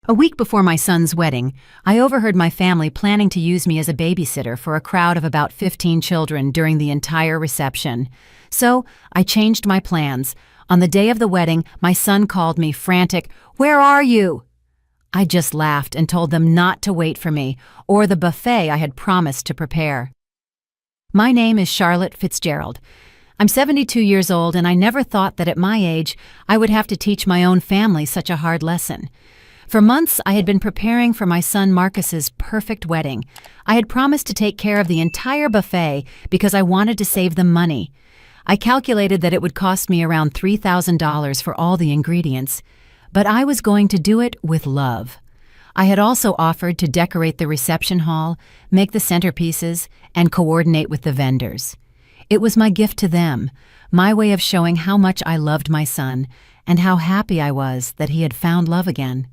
A week before my son's wedding, I overheard my family planning to use me as a babysitter for a crowd of about 15 children during the entire reception. So, I changed my plans. On the day of the wedding, my son called me frantic, "Where are you?" I just laughed and told them not to wait for me, or the buffet I had promised to prepare. My name is Charlotte Fitzgerald. I'm 72 years old, and I never thought that at my age I would have to teach my own family such a hard lesson. For months, I had been preparing for my son Marcus's perfect wedding. I had promised to take care of the entire buffet because I wanted to save them money. I calculated that it would cost me around $3,000 for all the ingredients, but I was going to do it with love. I had also offered to decorate the reception hall, make the centerpieces, and coordinate with the vendors. It was my gift to them, my way of showing how much I loved my son and how happy I was that he had found love again.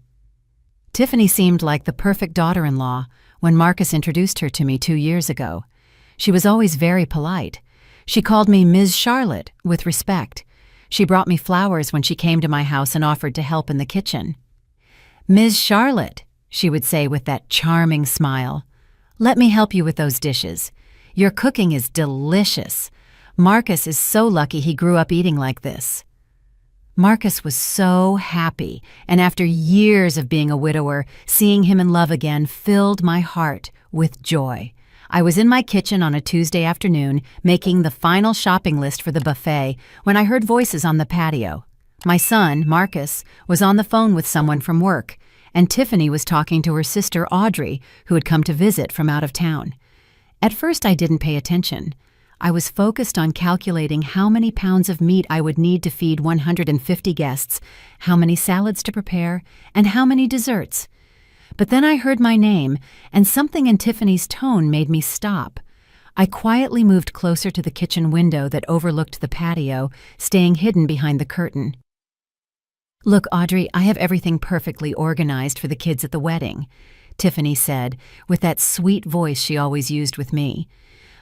Tiffany seemed like the perfect daughter-in-law when Marcus introduced her to me 2 years ago. She was always very polite. She called me Ms. Charlotte with respect. She brought me flowers when she came to my house and offered to help in the kitchen. "Ms. Charlotte," she would say with that charming smile, "let me help you with those dishes. Your cooking is delicious. Marcus is so lucky he grew up eating like this." Marcus was so happy, and after years of being a widower, seeing him in love again filled my heart with joy. I was in my kitchen on a Tuesday afternoon, making the final shopping list for the buffet, when I heard voices on the patio. My son, Marcus, was on the phone with someone from work, and Tiffany was talking to her sister Audrey, who had come to visit from out of town. At first I didn't pay attention. I was focused on calculating how many pounds of meat I would need to feed 150 guests, how many salads to prepare, and how many desserts. But then I heard my name, and something in Tiffany's tone made me stop. I quietly moved closer to the kitchen window that overlooked the patio, staying hidden behind the curtain. "Look, Audrey, I have everything perfectly organized for the kids at the wedding," Tiffany said, with that sweet voice she always used with me.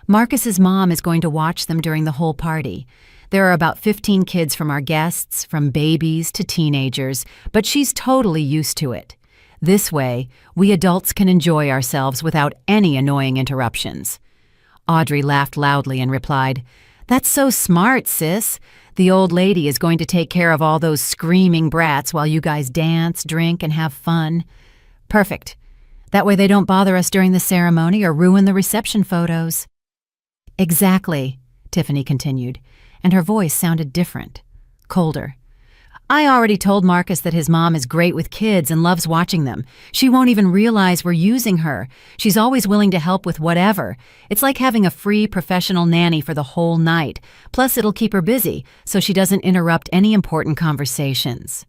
"Marcus's mom is going to watch them during the whole party. There are about 15 kids from our guests, from babies to teenagers, but she's totally used to it. This way, we adults can enjoy ourselves without any annoying interruptions." Audrey laughed loudly and replied, "That's so smart, sis. The old lady is going to take care of all those screaming brats while you guys dance, drink, and have fun. Perfect. That way they don't bother us during the ceremony or ruin the reception photos." "Exactly," Tiffany continued, and her voice sounded different, colder. "I already told Marcus that his mom is great with kids and loves watching them. She won't even realize we're using her. She's always willing to help with whatever. It's like having a free professional nanny for the whole night. Plus, it'll keep her busy, so she doesn't interrupt any important conversations."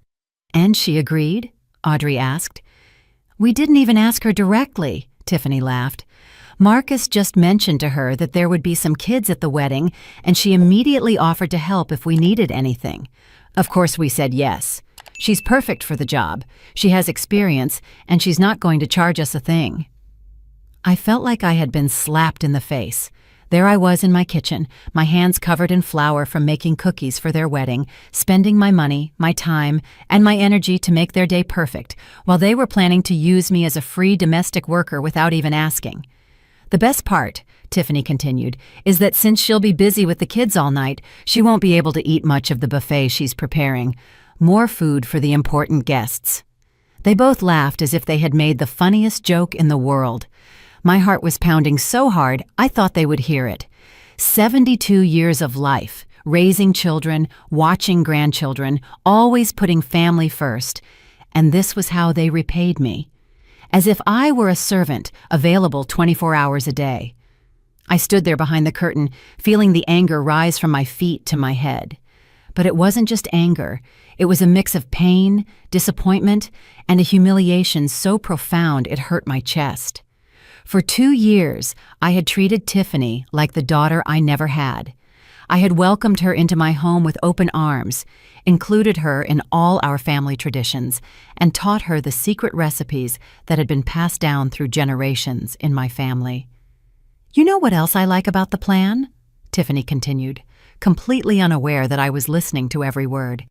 "And she agreed?" Audrey asked. "We didn't even ask her directly," Tiffany laughed. "Marcus just mentioned to her that there would be some kids at the wedding, and she immediately offered to help if we needed anything. Of course, we said yes. She's perfect for the job. She has experience, and she's not going to charge us a thing." I felt like I had been slapped in the face. There I was in my kitchen, my hands covered in flour from making cookies for their wedding, spending my money, my time, and my energy to make their day perfect, while they were planning to use me as a free domestic worker without even asking. "The best part," Tiffany continued, "is that since she'll be busy with the kids all night, she won't be able to eat much of the buffet she's preparing. More food for the important guests." They both laughed as if they had made the funniest joke in the world. My heart was pounding so hard I thought they would hear it. 72 years of life, raising children, watching grandchildren, always putting family first. And this was how they repaid me. As if I were a servant, available 24 hours a day. I stood there behind the curtain, feeling the anger rise from my feet to my head. But it wasn't just anger. It was a mix of pain, disappointment, and a humiliation so profound it hurt my chest. For 2 years, I had treated Tiffany like the daughter I never had. I had welcomed her into my home with open arms, included her in all our family traditions, and taught her the secret recipes that had been passed down through generations in my family. "You know what else I like about the plan?" Tiffany continued, completely unaware that I was listening to every word.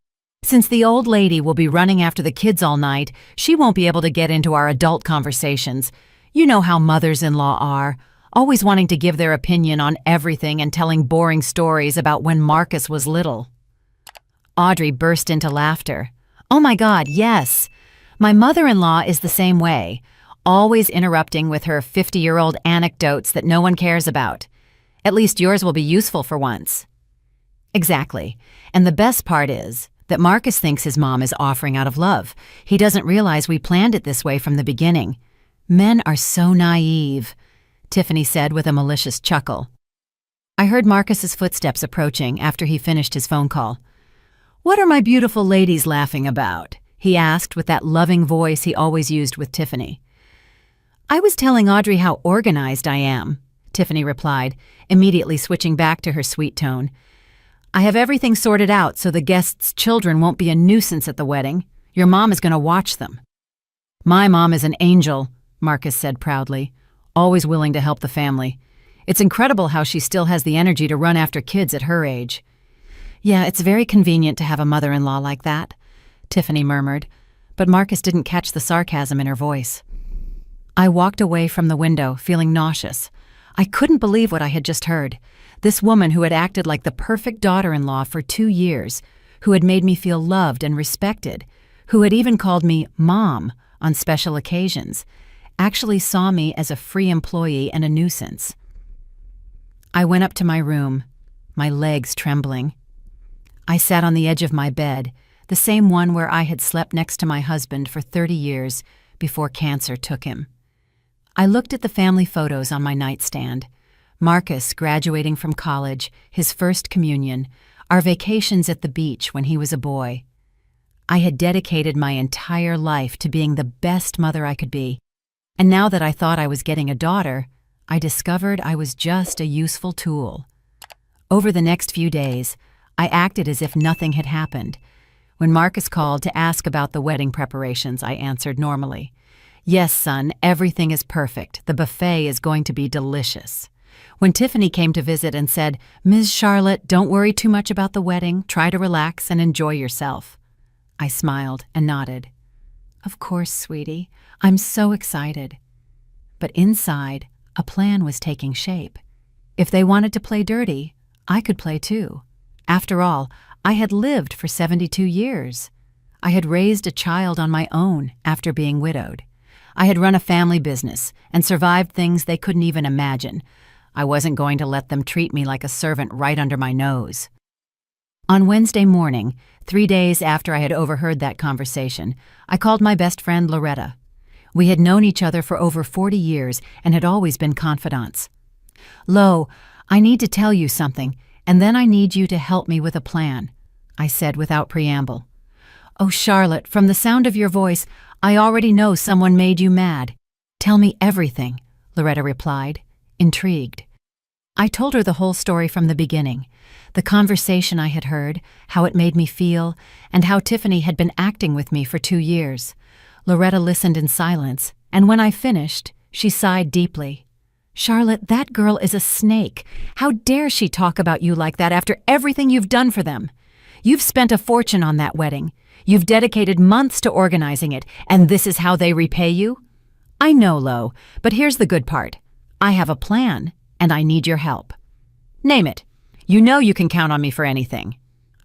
Since the old lady will be running after the kids all night, she won't be able to get into our adult conversations. You know how mothers-in-law are, always wanting to give their opinion on everything and telling boring stories about when Marcus was little. Audrey burst into laughter. Oh my God, yes. My mother-in-law is the same way, always interrupting with her 50-year-old anecdotes that no one cares about. At least yours will be useful for once. Exactly. And the best part is that Marcus thinks his mom is offering out of love. He doesn't realize we planned it this way from the beginning. Men are so naive, Tiffany said with a malicious chuckle. I heard Marcus's footsteps approaching after he finished his phone call. What are my beautiful ladies laughing about? He asked with that loving voice he always used with Tiffany. I was telling Audrey how organized I am, Tiffany replied, immediately switching back to her sweet tone. I have everything sorted out so the guests' children won't be a nuisance at the wedding. Your mom is going to watch them. My mom is an angel, Marcus said proudly, always willing to help the family. It's incredible how she still has the energy to run after kids at her age. Yeah, it's very convenient to have a mother-in-law like that, Tiffany murmured, but Marcus didn't catch the sarcasm in her voice. I walked away from the window, feeling nauseous. I couldn't believe what I had just heard. This woman who had acted like the perfect daughter-in-law for 2 years, who had made me feel loved and respected, who had even called me Mom on special occasions, actually saw me as a free employee and a nuisance. I went up to my room, my legs trembling. I sat on the edge of my bed, the same one where I had slept next to my husband for 30 years before cancer took him. I looked at the family photos on my nightstand. Marcus graduating from college, his first communion, our vacations at the beach when he was a boy. I had dedicated my entire life to being the best mother I could be, and now that I thought I was getting a daughter, I discovered I was just a useful tool. Over the next few days, I acted as if nothing had happened. When Marcus called to ask about the wedding preparations, I answered normally. Yes, son, everything is perfect. The buffet is going to be delicious. When Tiffany came to visit and said, Ms. Charlotte, don't worry too much about the wedding. Try to relax and enjoy yourself. I smiled and nodded. Of course, sweetie. I'm so excited. But inside, a plan was taking shape. If they wanted to play dirty, I could play too. After all, I had lived for 72 years. I had raised a child on my own after being widowed. I had run a family business and survived things they couldn't even imagine. I wasn't going to let them treat me like a servant right under my nose. On Wednesday morning, 3 days after I had overheard that conversation, I called my best friend Loretta. We had known each other for over 40 years and had always been confidants. Lo, I need to tell you something, and then I need you to help me with a plan, I said without preamble. Oh, Charlotte, from the sound of your voice, I already know someone made you mad. Tell me everything, Loretta replied, intrigued. I told her the whole story from the beginning, the conversation I had heard, how it made me feel, and how Tiffany had been acting with me for 2 years. Loretta listened in silence, and when I finished, she sighed deeply. Charlotte, that girl is a snake. How dare she talk about you like that after everything you've done for them? You've spent a fortune on that wedding. You've dedicated months to organizing it, and this is how they repay you? I know, Lo, but here's the good part. I have a plan, and I need your help. Name it. You know you can count on me for anything.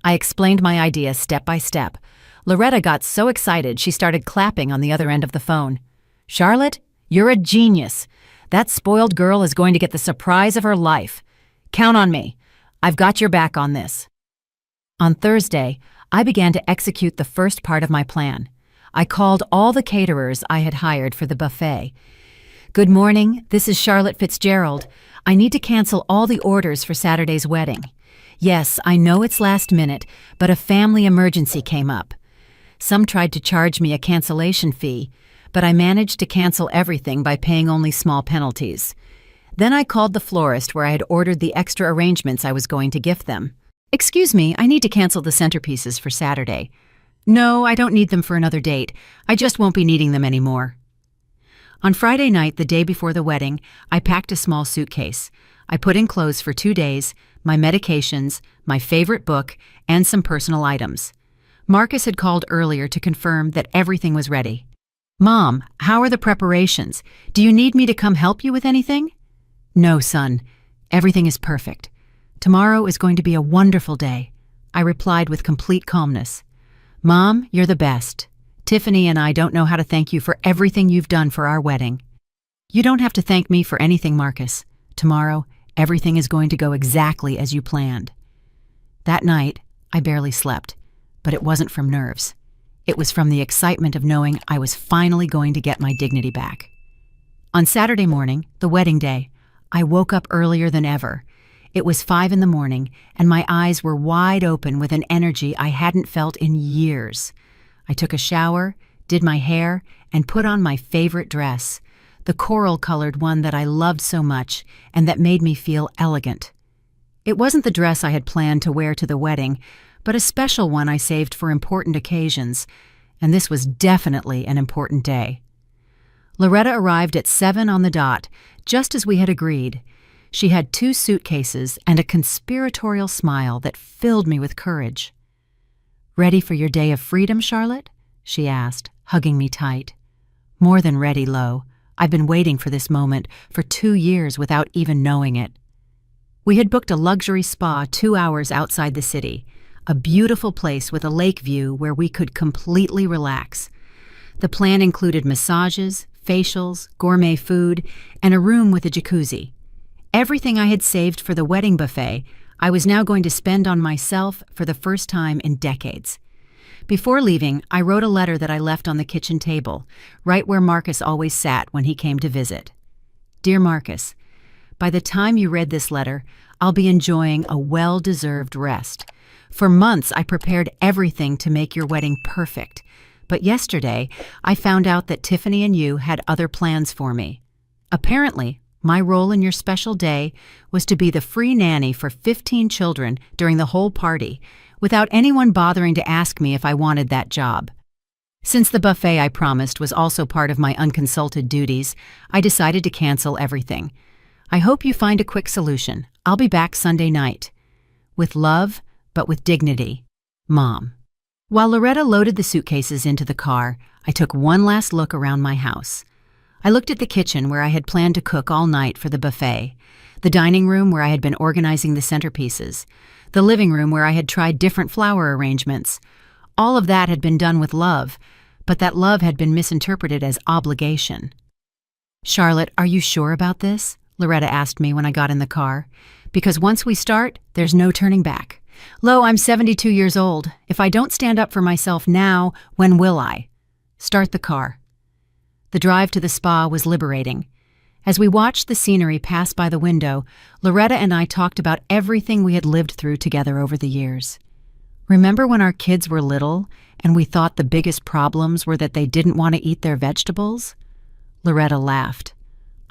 I explained my idea step by step. Loretta got so excited she started clapping on the other end of the phone. Charlotte, you're a genius. That spoiled girl is going to get the surprise of her life. Count on me. I've got your back on this. On Thursday, I began to execute the first part of my plan. I called all the caterers I had hired for the buffet. Good morning, this is Charlotte Fitzgerald. I need to cancel all the orders for Saturday's wedding. Yes, I know it's last minute, but a family emergency came up. Some tried to charge me a cancellation fee, but I managed to cancel everything by paying only small penalties. Then I called the florist where I had ordered the extra arrangements I was going to gift them. Excuse me, I need to cancel the centerpieces for Saturday. No, I don't need them for another date. I just won't be needing them anymore. On Friday night, the day before the wedding, I packed a small suitcase. I put in clothes for 2 days, my medications, my favorite book, and some personal items. Marcus had called earlier to confirm that everything was ready. "Mom, how are the preparations? Do you need me to come help you with anything?" "No, son. Everything is perfect. Tomorrow is going to be a wonderful day," I replied with complete calmness. "Mom, you're the best. Tiffany and I don't know how to thank you for everything you've done for our wedding." "You don't have to thank me for anything, Marcus. Tomorrow, everything is going to go exactly as you planned." That night, I barely slept, but it wasn't from nerves. It was from the excitement of knowing I was finally going to get my dignity back. On Saturday morning, the wedding day, I woke up earlier than ever. It was 5 in the morning, and my eyes were wide open with an energy I hadn't felt in years. I took a shower, did my hair, and put on my favorite dress, the coral-colored one that I loved so much and that made me feel elegant. It wasn't the dress I had planned to wear to the wedding, but a special one I saved for important occasions, and this was definitely an important day. Loretta arrived at 7 on the dot, just as we had agreed. She had 2 suitcases and a conspiratorial smile that filled me with courage. "Ready for your day of freedom, Charlotte?" she asked, hugging me tight. "More than ready, Lo. I've been waiting for this moment for 2 years without even knowing it." We had booked a luxury spa 2 hours outside the city, a beautiful place with a lake view where we could completely relax. The plan included massages, facials, gourmet food, and a room with a jacuzzi. Everything I had saved for the wedding buffet, I was now going to spend on myself for the first time in decades. Before leaving, I wrote a letter that I left on the kitchen table, right where Marcus always sat when he came to visit. "Dear Marcus, by the time you read this letter, I'll be enjoying a well-deserved rest. For months, I prepared everything to make your wedding perfect. But yesterday, I found out that Tiffany and you had other plans for me. Apparently, my role in your special day was to be the free nanny for 15 children during the whole party, without anyone bothering to ask me if I wanted that job. Since the buffet I promised was also part of my unconsulted duties, I decided to cancel everything. I hope you find a quick solution. I'll be back Sunday night. With love, but with dignity. Mom." While Loretta loaded the suitcases into the car, I took one last look around my house. I looked at the kitchen where I had planned to cook all night for the buffet, the dining room where I had been organizing the centerpieces, the living room where I had tried different flower arrangements. All of that had been done with love, but that love had been misinterpreted as obligation. "Charlotte, are you sure about this?" Loretta asked me when I got in the car. "Because once we start, there's no turning back. Lo, I'm 72 years old. If I don't stand up for myself now, when will I?" "Start the car." The drive to the spa was liberating. As we watched the scenery pass by the window, Loretta and I talked about everything we had lived through together over the years. "Remember when our kids were little and we thought the biggest problems were that they didn't want to eat their vegetables?" Loretta laughed.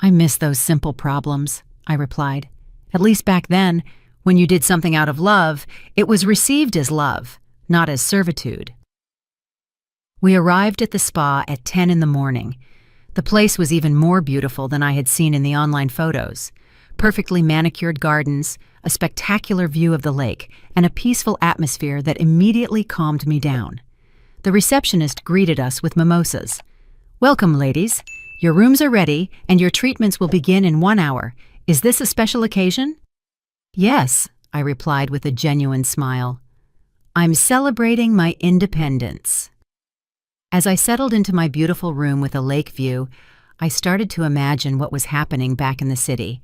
"I miss those simple problems," I replied. "At least back then, when you did something out of love, it was received as love, not as servitude." We arrived at the spa at 10 in the morning. The place was even more beautiful than I had seen in the online photos. Perfectly manicured gardens, a spectacular view of the lake, and a peaceful atmosphere that immediately calmed me down. The receptionist greeted us with mimosas. "Welcome, ladies. Your rooms are ready, and your treatments will begin in 1 hour. Is this a special occasion?" "Yes," I replied with a genuine smile. "I'm celebrating my independence." As I settled into my beautiful room with a lake view, I started to imagine what was happening back in the city.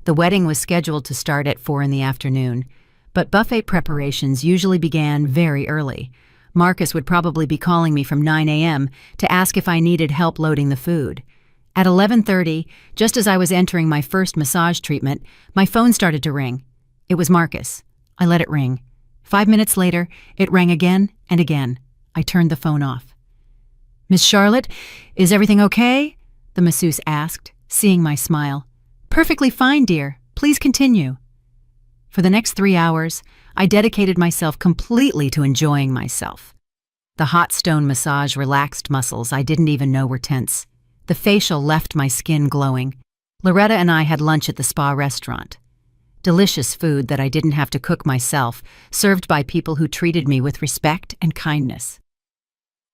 The wedding was scheduled to start at 4 in the afternoon, but buffet preparations usually began very early. Marcus would probably be calling me from 9 a.m. to ask if I needed help loading the food. At 11:30, just as I was entering my first massage treatment, my phone started to ring. It was Marcus. I let it ring. 5 minutes later, it rang again and again. I turned the phone off. "Miss Charlotte, is everything okay?" the masseuse asked, seeing my smile. "Perfectly fine, dear. Please continue." For the next 3 hours, I dedicated myself completely to enjoying myself. The hot stone massage relaxed muscles I didn't even know were tense. The facial left my skin glowing. Loretta and I had lunch at the spa restaurant. Delicious food that I didn't have to cook myself, served by people who treated me with respect and kindness.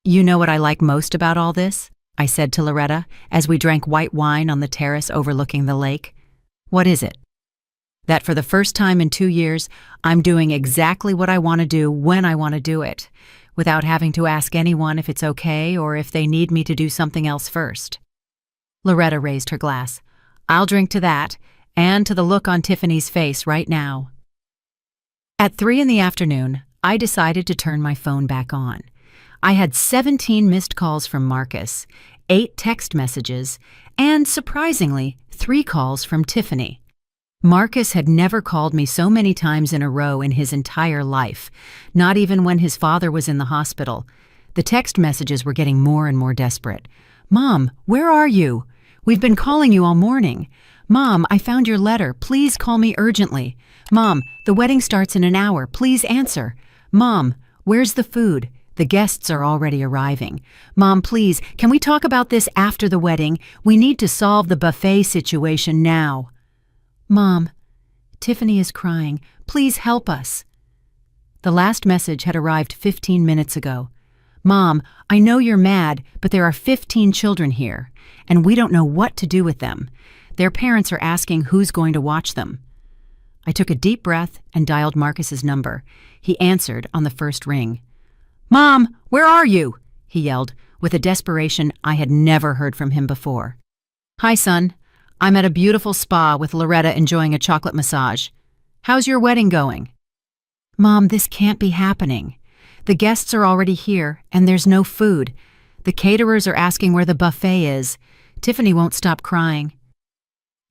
"You know what I like most about all this?" I said to Loretta as we drank white wine on the terrace overlooking the lake. "What is it?" "That for the first time in 2 years, I'm doing exactly what I want to do when I want to do it, without having to ask anyone if it's okay or if they need me to do something else first." Loretta raised her glass. "I'll drink to that, and to the look on Tiffany's face right now." At 3 in the afternoon, I decided to turn my phone back on. I had 17 missed calls from Marcus, 8 text messages, and surprisingly, 3 calls from Tiffany. Marcus had never called me so many times in a row in his entire life, not even when his father was in the hospital. The text messages were getting more and more desperate. "Mom, where are you? We've been calling you all morning. Mom, I found your letter. Please call me urgently. Mom, the wedding starts in an hour. Please answer. Mom, where's the food? The guests are already arriving. Mom, please, can we talk about this after the wedding? We need to solve the buffet situation now. Mom, Tiffany is crying. Please help us." The last message had arrived 15 minutes ago. "Mom, I know you're mad, but there are 15 children here, and we don't know what to do with them. Their parents are asking who's going to watch them." I took a deep breath and dialed Marcus's number. He answered on the first ring. "Mom, where are you?" he yelled, with a desperation I had never heard from him before. "Hi, son. I'm at a beautiful spa with Loretta enjoying a chocolate massage. How's your wedding going?" "Mom, this can't be happening. The guests are already here, and there's no food. The caterers are asking where the buffet is. Tiffany won't stop crying."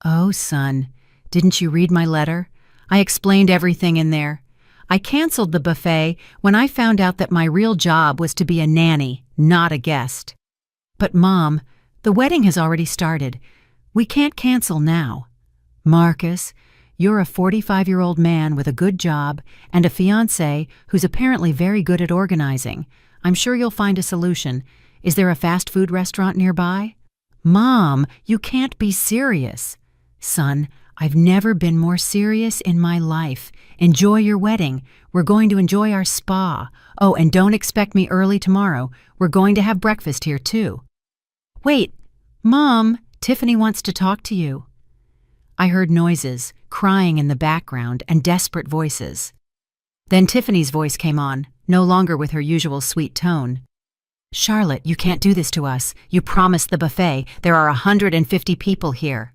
"Oh, son, didn't you read my letter? I explained everything in there. I canceled the buffet when I found out that my real job was to be a nanny, not a guest." "But Mom, the wedding has already started. We can't cancel now." "Marcus, you're a 45-year-old man with a good job and a fiancé who's apparently very good at organizing. I'm sure you'll find a solution. Is there a fast food restaurant nearby?" "Mom, you can't be serious." "Son, I've never been more serious in my life. Enjoy your wedding. We're going to enjoy our spa. Oh, and don't expect me early tomorrow. We're going to have breakfast here, too." "Wait, Mom, Tiffany wants to talk to you." I heard noises, crying in the background, and desperate voices. Then Tiffany's voice came on, no longer with her usual sweet tone. "Charlotte, you can't do this to us. You promised the buffet. There are 150 people here."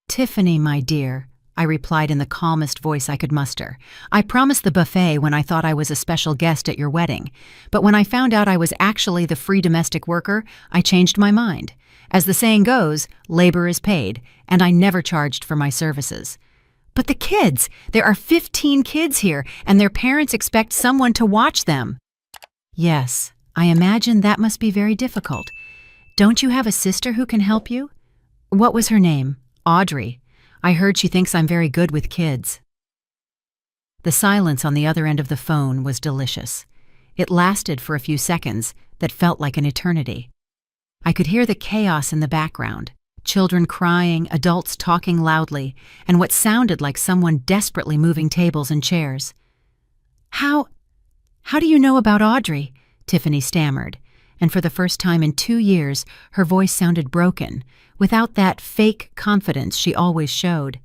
"Tiffany, my dear," I replied in the calmest voice I could muster. "I promised the buffet when I thought I was a special guest at your wedding. But when I found out I was actually the free domestic worker, I changed my mind. As the saying goes, labor is paid, and I never charged for my services." "But the kids! There are 15 kids here, and their parents expect someone to watch them." "Yes, I imagine that must be very difficult. Don't you have a sister who can help you?" "What was her name?" "Audrey. I heard she thinks I'm very good with kids." The silence on the other end of the phone was delicious. It lasted for a few seconds that felt like an eternity. I could hear the chaos in the background, children crying, adults talking loudly, and what sounded like someone desperately moving tables and chairs. How do you know about Audrey?" Tiffany stammered, and for the first time in 2 years, her voice sounded broken, without that fake confidence she always showed.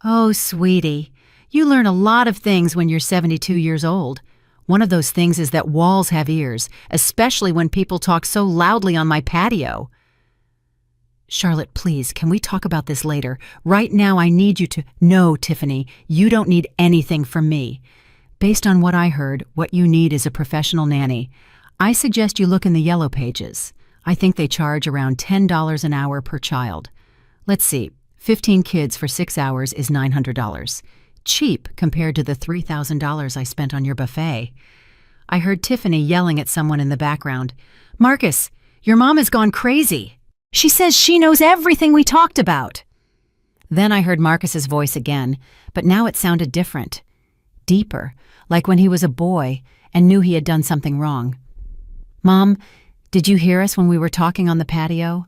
"Oh, sweetie, you learn a lot of things when you're 72 years old. One of those things is that walls have ears, especially when people talk so loudly on my patio." "Charlotte, please, can we talk about this later? Right now I need you to—" "No, Tiffany, you don't need anything from me. Based on what I heard, what you need is a professional nanny. I suggest you look in the yellow pages. I think they charge around $10 an hour per child. Let's see, 15 kids for 6 hours is $900. Cheap compared to the $3,000 I spent on your buffet." I heard Tiffany yelling at someone in the background. "Marcus, your mom has gone crazy. She says she knows everything we talked about." Then I heard Marcus's voice again, but now it sounded different. Deeper, like when he was a boy and knew he had done something wrong. "Mom, did you hear us when we were talking on the patio?"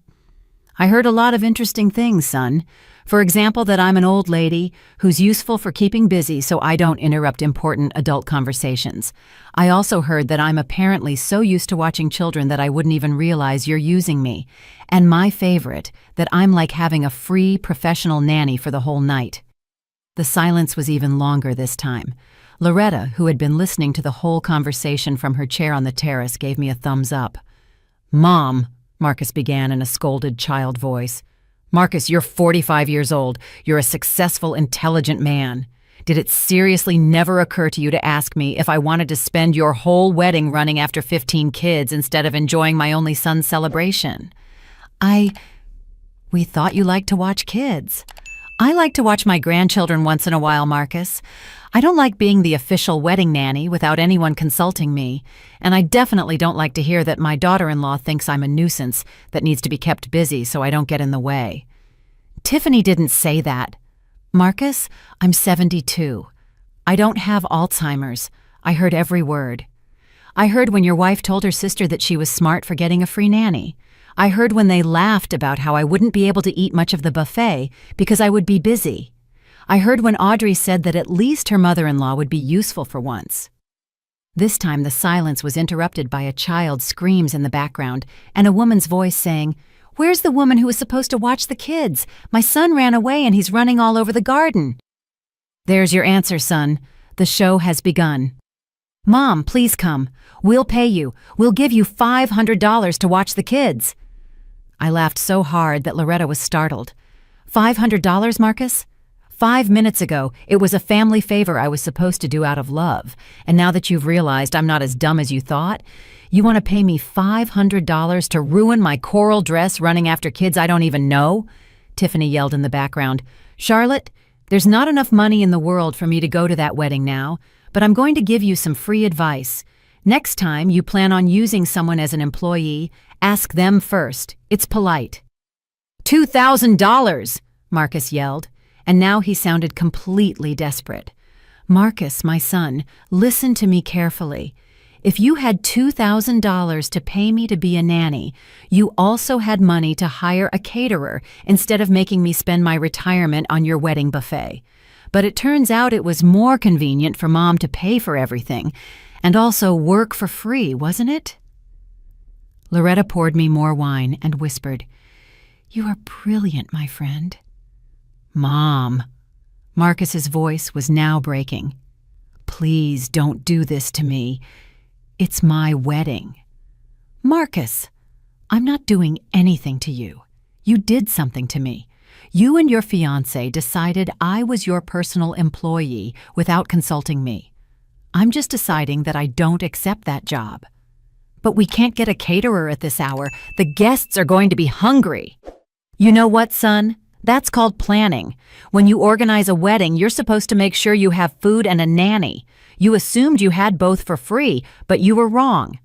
I heard a lot of interesting things, son. For example, that I'm an old lady who's useful for keeping busy so I don't interrupt important adult conversations. I also heard that I'm apparently so used to watching children that I wouldn't even realize you're using me. And my favorite, that I'm like having a free professional nanny for the whole night. The silence was even longer this time. Loretta, who had been listening to the whole conversation from her chair on the terrace, gave me a thumbs up. "Mom," Marcus began in a scolded child voice. "Marcus, you're 45 years old. You're a successful, intelligent man. Did it seriously never occur to you to ask me if I wanted to spend your whole wedding running after 15 kids instead of enjoying my only son's celebration?" We thought you liked to watch kids. I like to watch my grandchildren once in a while, Marcus. I don't like being the official wedding nanny without anyone consulting me, and I definitely don't like to hear that my daughter-in-law thinks I'm a nuisance that needs to be kept busy so I don't get in the way. Tiffany didn't say that. Marcus, I'm 72. I don't have Alzheimer's. I heard every word. I heard when your wife told her sister that she was smart for getting a free nanny. I heard when they laughed about how I wouldn't be able to eat much of the buffet because I would be busy. I heard when Audrey said that at least her mother-in-law would be useful for once. This time the silence was interrupted by a child's screams in the background and a woman's voice saying, "Where's the woman who was supposed to watch the kids? My son ran away and he's running all over the garden." "There's your answer, son. The show has begun." "Mom, please come. We'll pay you. We'll give you $500 to watch the kids." I laughed so hard that Loretta was startled. $500, Marcus? 5 minutes ago, it was a family favor I was supposed to do out of love. And now that you've realized I'm not as dumb as you thought, you want to pay me $500 to ruin my coral dress running after kids I don't even know? Tiffany yelled in the background. "Charlotte, there's not enough money in the world for me to go to that wedding now, but I'm going to give you some free advice. Next time you plan on using someone as an employee, ask them first. It's polite." $2,000, Marcus yelled, and now he sounded completely desperate. "Marcus, my son, listen to me carefully. If you had $2,000 to pay me to be a nanny, you also had money to hire a caterer instead of making me spend my retirement on your wedding buffet. But it turns out it was more convenient for Mom to pay for everything, and also work for free, wasn't it?" Loretta poured me more wine and whispered, "You are brilliant, my friend." "Mom." Marcus's voice was now breaking. "Please don't do this to me. It's my wedding." "Marcus, I'm not doing anything to you. You did something to me. You and your fiancé decided I was your personal employee without consulting me. I'm just deciding that I don't accept that job." "But we can't get a caterer at this hour. The guests are going to be hungry." "You know what, son? That's called planning. When you organize a wedding, you're supposed to make sure you have food and a nanny. You assumed you had both for free, but you were wrong.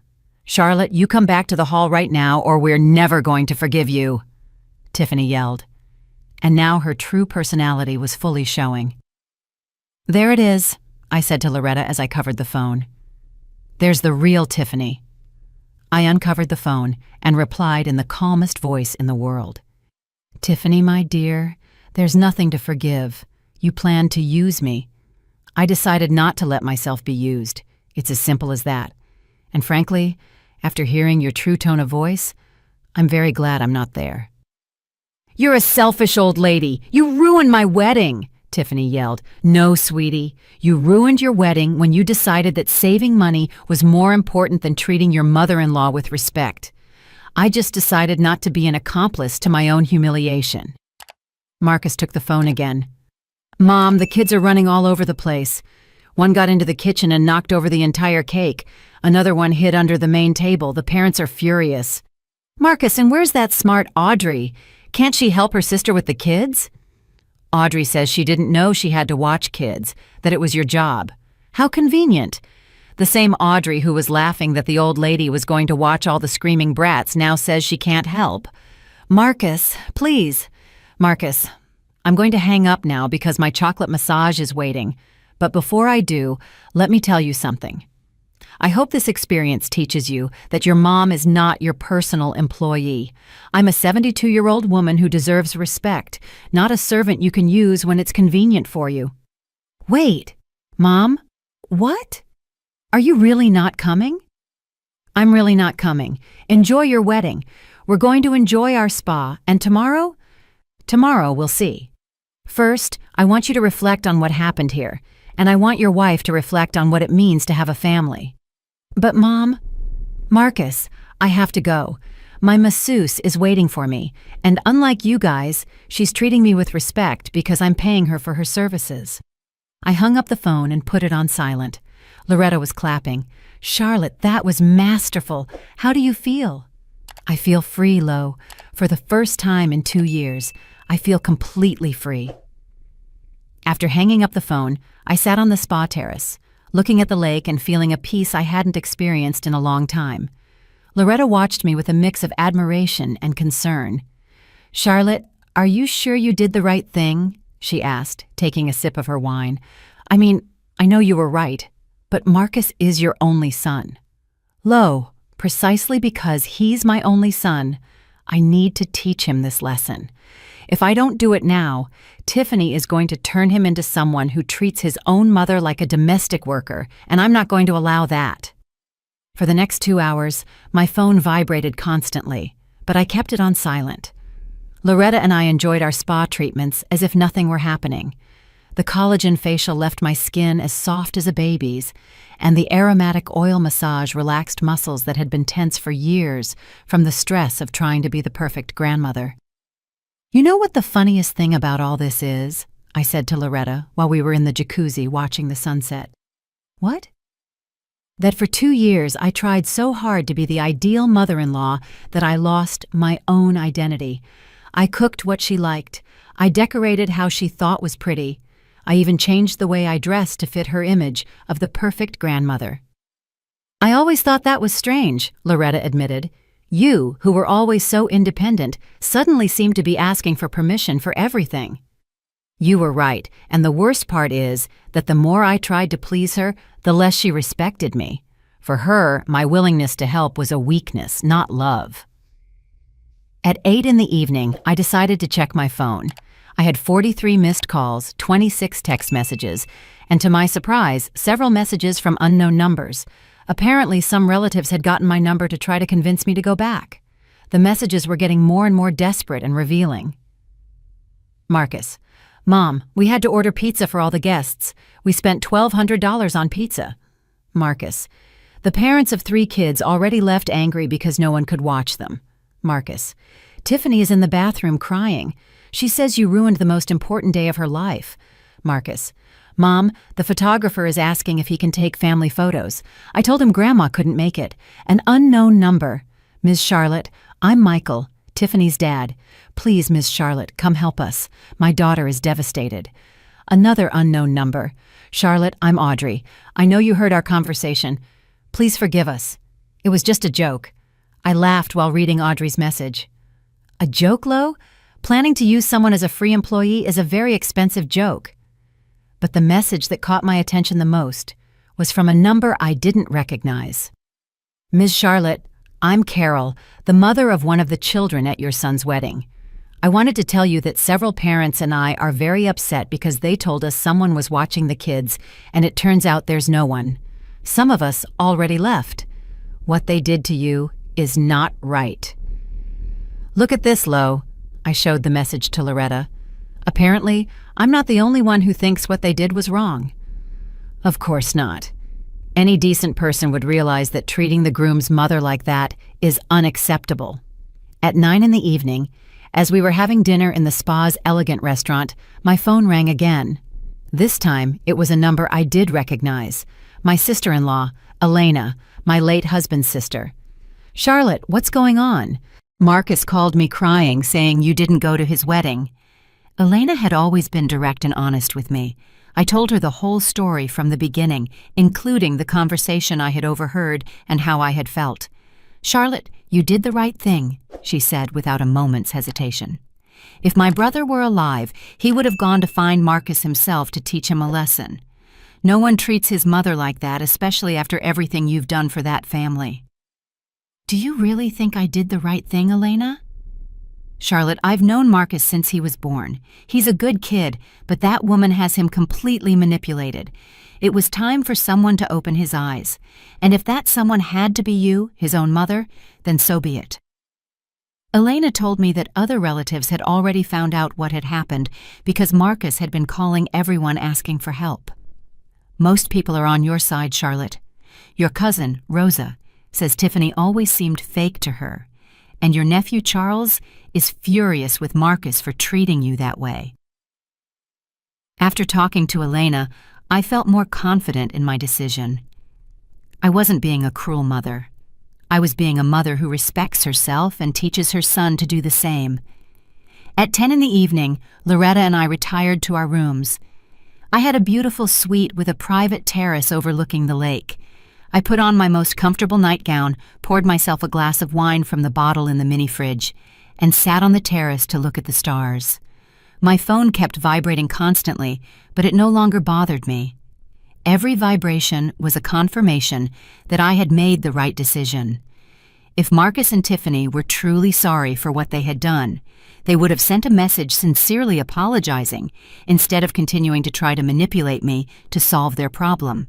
Charlotte, you come back to the hall right now or we're never going to forgive you," Tiffany yelled. And now her true personality was fully showing. "There it is," I said to Loretta as I covered the phone. "There's the real Tiffany." I uncovered the phone and replied in the calmest voice in the world. "Tiffany, my dear, there's nothing to forgive. You planned to use me. I decided not to let myself be used. It's as simple as that. And frankly, after hearing your true tone of voice, I'm very glad I'm not there." "You're a selfish old lady. You ruined my wedding," Tiffany yelled. "No, sweetie. You ruined your wedding when you decided that saving money was more important than treating your mother-in-law with respect. I just decided not to be an accomplice to my own humiliation." Marcus took the phone again. "Mom, the kids are running all over the place. One got into the kitchen and knocked over the entire cake. Another one hid under the main table. The parents are furious." "Marcus, and where's that smart Audrey? Can't she help her sister with the kids?" "Audrey says she didn't know she had to watch kids, that it was your job. How convenient. The same Audrey who was laughing that the old lady was going to watch all the screaming brats now says she can't help. Marcus, please. Marcus, I'm going to hang up now because my chocolate massage is waiting. But before I do, let me tell you something. I hope this experience teaches you that your mom is not your personal employee. I'm a 72-year-old woman who deserves respect, not a servant you can use when it's convenient for you." "Wait, Mom? What? Are you really not coming?" "I'm really not coming. Enjoy your wedding. We're going to enjoy our spa, and tomorrow? Tomorrow we'll see. First, I want you to reflect on what happened here, and I want your wife to reflect on what it means to have a family." "But Mom..." "Marcus, I have to go. My masseuse is waiting for me, and unlike you guys, she's treating me with respect because I'm paying her for her services." I hung up the phone and put it on silent. Loretta was clapping. "Charlotte, that was masterful. How do you feel?" "I feel free, Lo. For the first time in 2 years, I feel completely free." After hanging up the phone, I sat on the spa terrace, looking at the lake and feeling a peace I hadn't experienced in a long time. Loretta watched me with a mix of admiration and concern. "Charlotte, are you sure you did the right thing?" she asked, taking a sip of her wine. "I mean, I know you were right, but Marcus is your only son." "Lo, precisely because he's my only son, I need to teach him this lesson. If I don't do it now, Tiffany is going to turn him into someone who treats his own mother like a domestic worker, and I'm not going to allow that." For the next 2 hours, my phone vibrated constantly, but I kept it on silent. Loretta and I enjoyed our spa treatments as if nothing were happening. The collagen facial left my skin as soft as a baby's, and the aromatic oil massage relaxed muscles that had been tense for years from the stress of trying to be the perfect grandmother. "You know what the funniest thing about all this is?" I said to Loretta while we were in the jacuzzi watching the sunset. "What?" "That for 2 years I tried so hard to be the ideal mother-in-law that I lost my own identity. I cooked what she liked. I decorated how she thought was pretty. I even changed the way I dressed to fit her image of the perfect grandmother." "I always thought that was strange," Loretta admitted. "You, who were always so independent, suddenly seemed to be asking for permission for everything." "You were right, and the worst part is that the more I tried to please her, the less she respected me. For her, my willingness to help was a weakness, not love." At 8 in the evening, I decided to check my phone. I had 43 missed calls, 26 text messages, and to my surprise, several messages from unknown numbers. Apparently, some relatives had gotten my number to try to convince me to go back. The messages were getting more and more desperate and revealing. "Marcus, Mom, we had to order pizza for all the guests. We spent $1,200 on pizza." "Marcus, the parents of 3 kids already left angry because no one could watch them." "Marcus, Tiffany is in the bathroom crying. She says you ruined the most important day of her life." "Marcus, Mom, the photographer is asking if he can take family photos. I told him Grandma couldn't make it. An unknown number. Ms. Charlotte, I'm Michael, Tiffany's dad. Please, Ms. Charlotte, come help us. My daughter is devastated." Another unknown number. "Charlotte, I'm Audrey. I know you heard our conversation. Please forgive us. It was just a joke." I laughed while reading Audrey's message. "A joke, Lo? Planning to use someone as a free employee is a very expensive joke." But the message that caught my attention the most was from a number I didn't recognize. "Ms. Charlotte, I'm Carol, the mother of one of the children at your son's wedding. I wanted to tell you that several parents and I are very upset because they told us someone was watching the kids, and it turns out there's no one. Some of us already left. What they did to you is not right. Look at this, Lo." I showed the message to Loretta. "Apparently, I'm not the only one who thinks what they did was wrong." "Of course not. Any decent person would realize that treating the groom's mother like that is unacceptable." At 9 in the evening, as we were having dinner in the spa's elegant restaurant, my phone rang again. This time, it was a number I did recognize. My sister-in-law, Elena, my late husband's sister. "Charlotte, what's going on? Marcus called me crying, saying you didn't go to his wedding." Elena had always been direct and honest with me. I told her the whole story from the beginning, including the conversation I had overheard and how I had felt. "Charlotte, you did the right thing," she said without a moment's hesitation. "If my brother were alive, he would have gone to find Marcus himself to teach him a lesson. No one treats his mother like that, especially after everything you've done for that family." "Do you really think I did the right thing, Elena?" "Charlotte, I've known Marcus since he was born. He's a good kid, but that woman has him completely manipulated. It was time for someone to open his eyes. And if that someone had to be you, his own mother, then so be it." Elena told me that other relatives had already found out what had happened because Marcus had been calling everyone asking for help. "Most people are on your side, Charlotte. Your cousin, Rosa, says Tiffany always seemed fake to her, and your nephew Charles is furious with Marcus for treating you that way." After talking to Elena, I felt more confident in my decision. I wasn't being a cruel mother. I was being a mother who respects herself and teaches her son to do the same. At 10 in the evening, Loretta and I retired to our rooms. I had a beautiful suite with a private terrace overlooking the lake. I put on my most comfortable nightgown, poured myself a glass of wine from the bottle in the mini fridge, and sat on the terrace to look at the stars. My phone kept vibrating constantly, but it no longer bothered me. Every vibration was a confirmation that I had made the right decision. If Marcus and Tiffany were truly sorry for what they had done, they would have sent a message sincerely apologizing instead of continuing to try to manipulate me to solve their problem.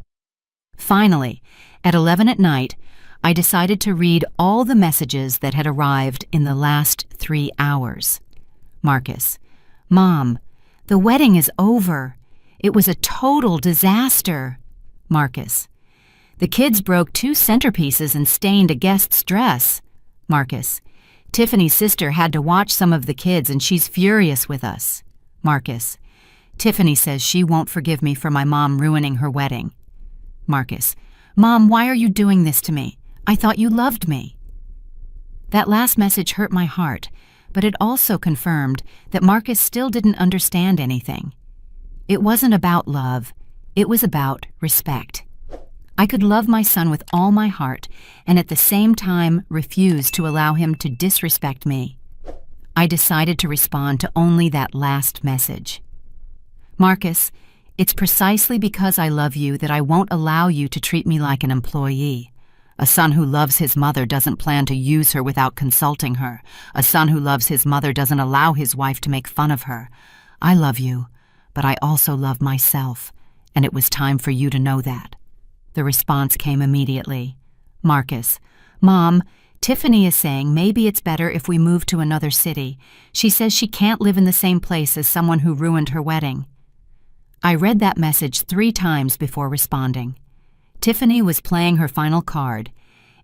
Finally, at 11 at night, I decided to read all the messages that had arrived in the last 3 hours. Marcus: "Mom, the wedding is over. It was a total disaster." Marcus: "The kids broke 2 centerpieces and stained a guest's dress." Marcus: "Tiffany's sister had to watch some of the kids and she's furious with us." Marcus: "Tiffany says she won't forgive me for my mom ruining her wedding." Marcus: "Mom, why are you doing this to me? I thought you loved me." That last message hurt my heart, but it also confirmed that Marcus still didn't understand anything. It wasn't about love, it was about respect. I could love my son with all my heart and at the same time refuse to allow him to disrespect me. I decided to respond to only that last message. "Marcus, it's precisely because I love you that I won't allow you to treat me like an employee. A son who loves his mother doesn't plan to use her without consulting her. A son who loves his mother doesn't allow his wife to make fun of her. I love you, but I also love myself, and it was time for you to know that." The response came immediately. Marcus: "Mom, Tiffany is saying maybe it's better if we move to another city. She says she can't live in the same place as someone who ruined her wedding." I read that message 3 times before responding. Tiffany was playing her final card,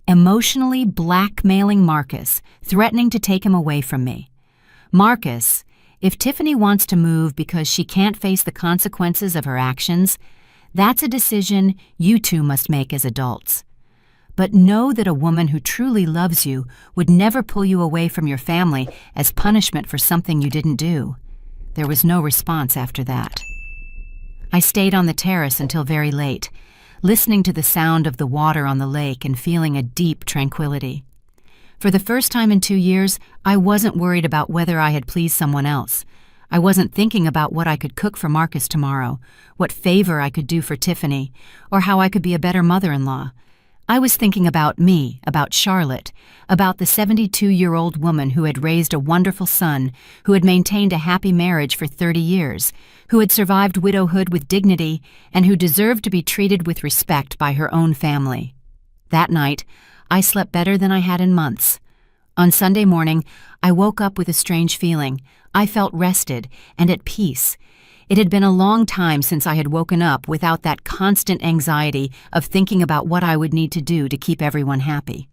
emotionally blackmailing Marcus, threatening to take him away from me. Marcus: "If Tiffany wants to move because she can't face the consequences of her actions, that's a decision you two must make as adults. But know that a woman who truly loves you would never pull you away from your family as punishment for something you didn't do." There was no response after that. I stayed on the terrace until very late, listening to the sound of the water on the lake and feeling a deep tranquility. For the first time in 2 years, I wasn't worried about whether I had pleased someone else. I wasn't thinking about what I could cook for Marcus tomorrow, what favor I could do for Tiffany, or how I could be a better mother-in-law. I was thinking about me, about Charlotte, about the 72-year-old woman who had raised a wonderful son, who had maintained a happy marriage for 30 years, who had survived widowhood with dignity, and who deserved to be treated with respect by her own family. That night, I slept better than I had in months. On Sunday morning, I woke up with a strange feeling. I felt rested and at peace. It had been a long time since I had woken up without that constant anxiety of thinking about what I would need to do to keep everyone happy.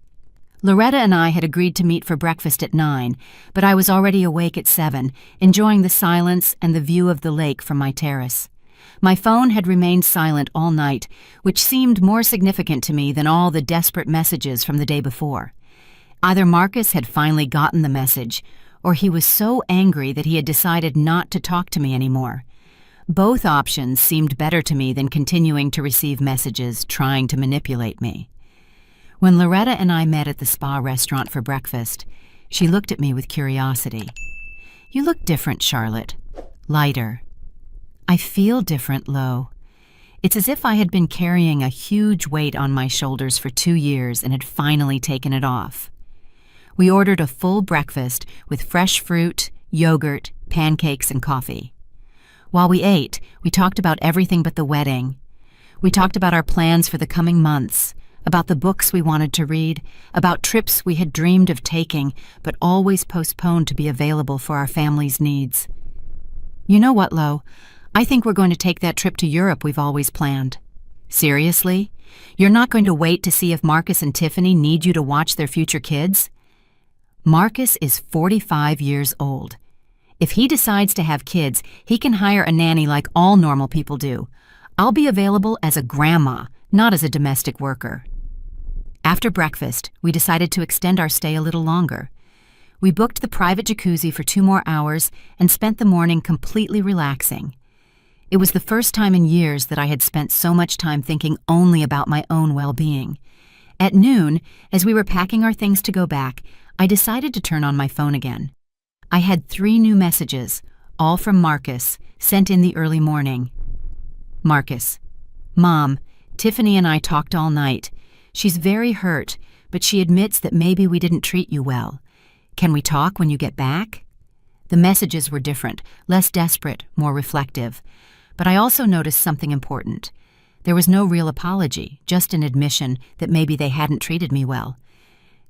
Loretta and I had agreed to meet for breakfast at 9, but I was already awake at 7, enjoying the silence and the view of the lake from my terrace. My phone had remained silent all night, which seemed more significant to me than all the desperate messages from the day before. Either Marcus had finally gotten the message, or he was so angry that he had decided not to talk to me anymore. Both options seemed better to me than continuing to receive messages trying to manipulate me. When Loretta and I met at the spa restaurant for breakfast, she looked at me with curiosity. "You look different, Charlotte. Lighter." "I feel different, Lo. It's as if I had been carrying a huge weight on my shoulders for 2 years and had finally taken it off. We ordered a full breakfast with fresh fruit, yogurt, pancakes, and coffee. While we ate, we talked about everything but the wedding. We talked about our plans for the coming months, about the books we wanted to read, about trips we had dreamed of taking but always postponed to be available for our family's needs. You know what, Lo? I think we're going to take that trip to Europe we've always planned. Seriously? You're not going to wait to see if Marcus and Tiffany need you to watch their future kids? Marcus is 45 years old. If he decides to have kids, he can hire a nanny like all normal people do. I'll be available as a grandma, not as a domestic worker. After breakfast, we decided to extend our stay a little longer. We booked the private jacuzzi for 2 more hours and spent the morning completely relaxing. It was the first time in years that I had spent so much time thinking only about my own well-being. At noon, as we were packing our things to go back, I decided to turn on my phone again. I had 3 new messages, all from Marcus, sent in the early morning. Marcus: Mom, Tiffany and I talked all night. She's very hurt, but she admits that maybe we didn't treat you well. Can we talk when you get back? The messages were different, less desperate, more reflective. But I also noticed something important. There was no real apology, just an admission that maybe they hadn't treated me well.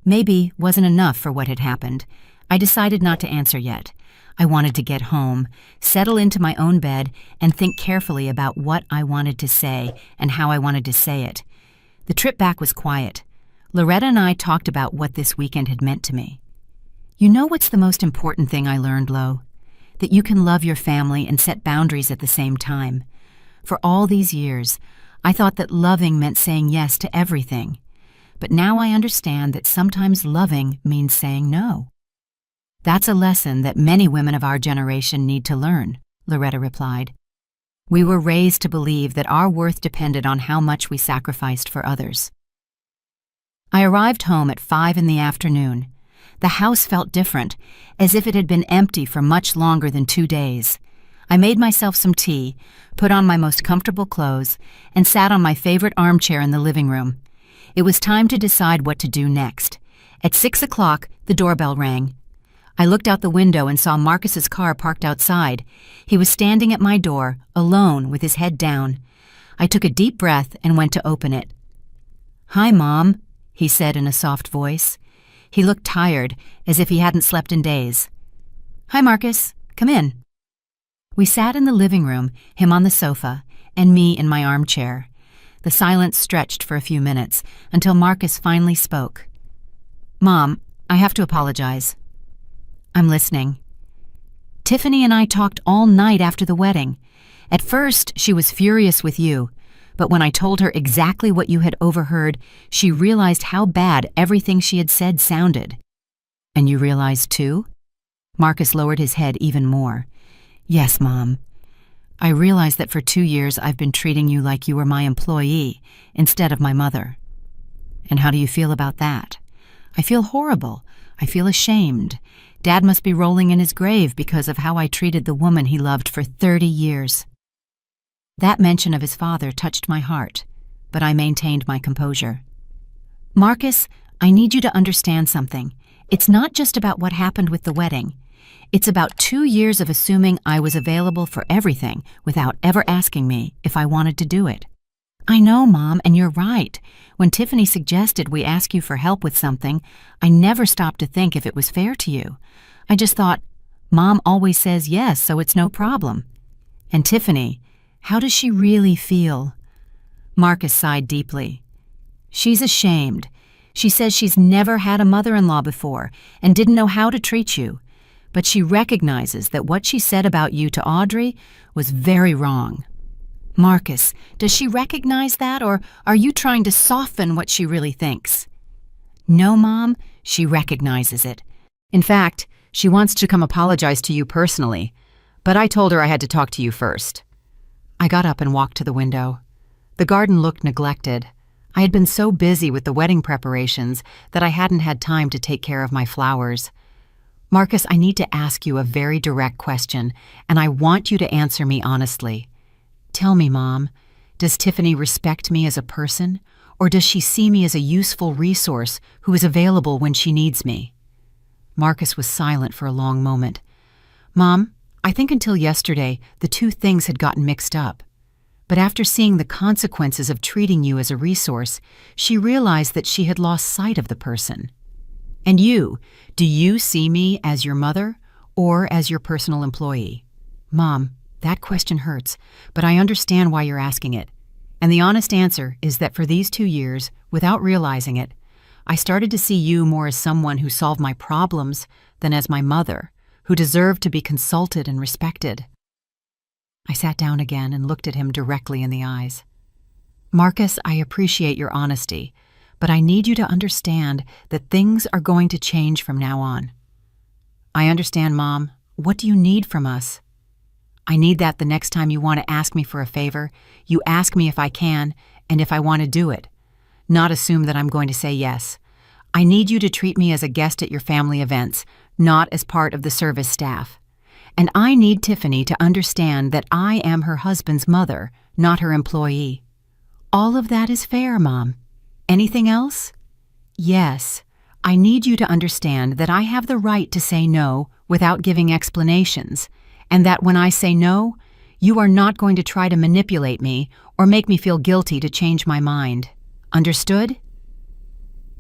Maybe wasn't enough for what had happened. I decided not to answer yet. I wanted to get home, settle into my own bed, and think carefully about what I wanted to say and how I wanted to say it. The trip back was quiet. Loretta and I talked about what this weekend had meant to me. You know what's the most important thing I learned, Lo? That you can love your family and set boundaries at the same time. For all these years, I thought that loving meant saying yes to everything. But now I understand that sometimes loving means saying no. That's a lesson that many women of our generation need to learn, Loretta replied. We were raised to believe that our worth depended on how much we sacrificed for others. I arrived home at 5 in the afternoon. The house felt different, as if it had been empty for much longer than 2 days. I made myself some tea, put on my most comfortable clothes, and sat on my favorite armchair in the living room. It was time to decide what to do next. At 6 o'clock, the doorbell rang. I looked out the window and saw Marcus's car parked outside. He was standing at my door, alone, with his head down. I took a deep breath and went to open it. "Hi, Mom," he said in a soft voice. He looked tired, as if he hadn't slept in days. "Hi, Marcus. Come in." We sat in the living room, him on the sofa, and me in my armchair. The silence stretched for a few minutes, until Marcus finally spoke. "Mom, I have to apologize." "I'm listening." "Tiffany and I talked all night after the wedding. At first, she was furious with you, but when I told her exactly what you had overheard, she realized how bad everything she had said sounded." "And you realized too?" Marcus lowered his head even more. "Yes, Mom. I realized that for 2 years I've been treating you like you were my employee instead of my mother." "And how do you feel about that?" "I feel horrible. I feel ashamed. Dad must be rolling in his grave because of how I treated the woman he loved for 30 years. That mention of his father touched my heart, but I maintained my composure. "Marcus, I need you to understand something. It's not just about what happened with the wedding. It's about 2 years of assuming I was available for everything without ever asking me if I wanted to do it. I know, Mom, and you're right. When Tiffany suggested we ask you for help with something, I never stopped to think if it was fair to you. I just thought, Mom always says yes, so it's no problem. And Tiffany, how does she really feel?" Marcus sighed deeply. "She's ashamed. She says she's never had a mother-in-law before and didn't know how to treat you. But she recognizes that what she said about you to Audrey was very wrong." "Marcus, does she recognize that, or are you trying to soften what she really thinks?" "No, Mom, she recognizes it. In fact, she wants to come apologize to you personally, but I told her I had to talk to you first." I got up and walked to the window. The garden looked neglected. I had been so busy with the wedding preparations that I hadn't had time to take care of my flowers. "Marcus, I need to ask you a very direct question, and I want you to answer me honestly. Tell me, Mom, Does Tiffany respect me as a person, or does she see me as a useful resource who is available when she needs me? Marcus was silent for a long moment. Mom, I think until yesterday, the two things had gotten mixed up. But after seeing the consequences of treating you as a resource, she realized that she had lost sight of the person. And you, do you see me as your mother or as your personal employee? Mom, that question hurts, but I understand why you're asking it. And the honest answer is that for these 2 years, without realizing it, I started to see you more as someone who solved my problems than as my mother, who deserved to be consulted and respected. I sat down again and looked at him directly in the eyes. Marcus, I appreciate your honesty, but I need you to understand that things are going to change from now on. I understand, Mom. What do you need from us? I need that the next time you want to ask me for a favor, you ask me if I can and if I want to do it. Not assume that I'm going to say yes. I need you to treat me as a guest at your family events, not as part of the service staff. And I need Tiffany to understand that I am her husband's mother, not her employee. All of that is fair, Mom. Anything else? Yes. I need you to understand that I have the right to say no without giving explanations, and that when I say no, you are not going to try to manipulate me or make me feel guilty to change my mind. Understood?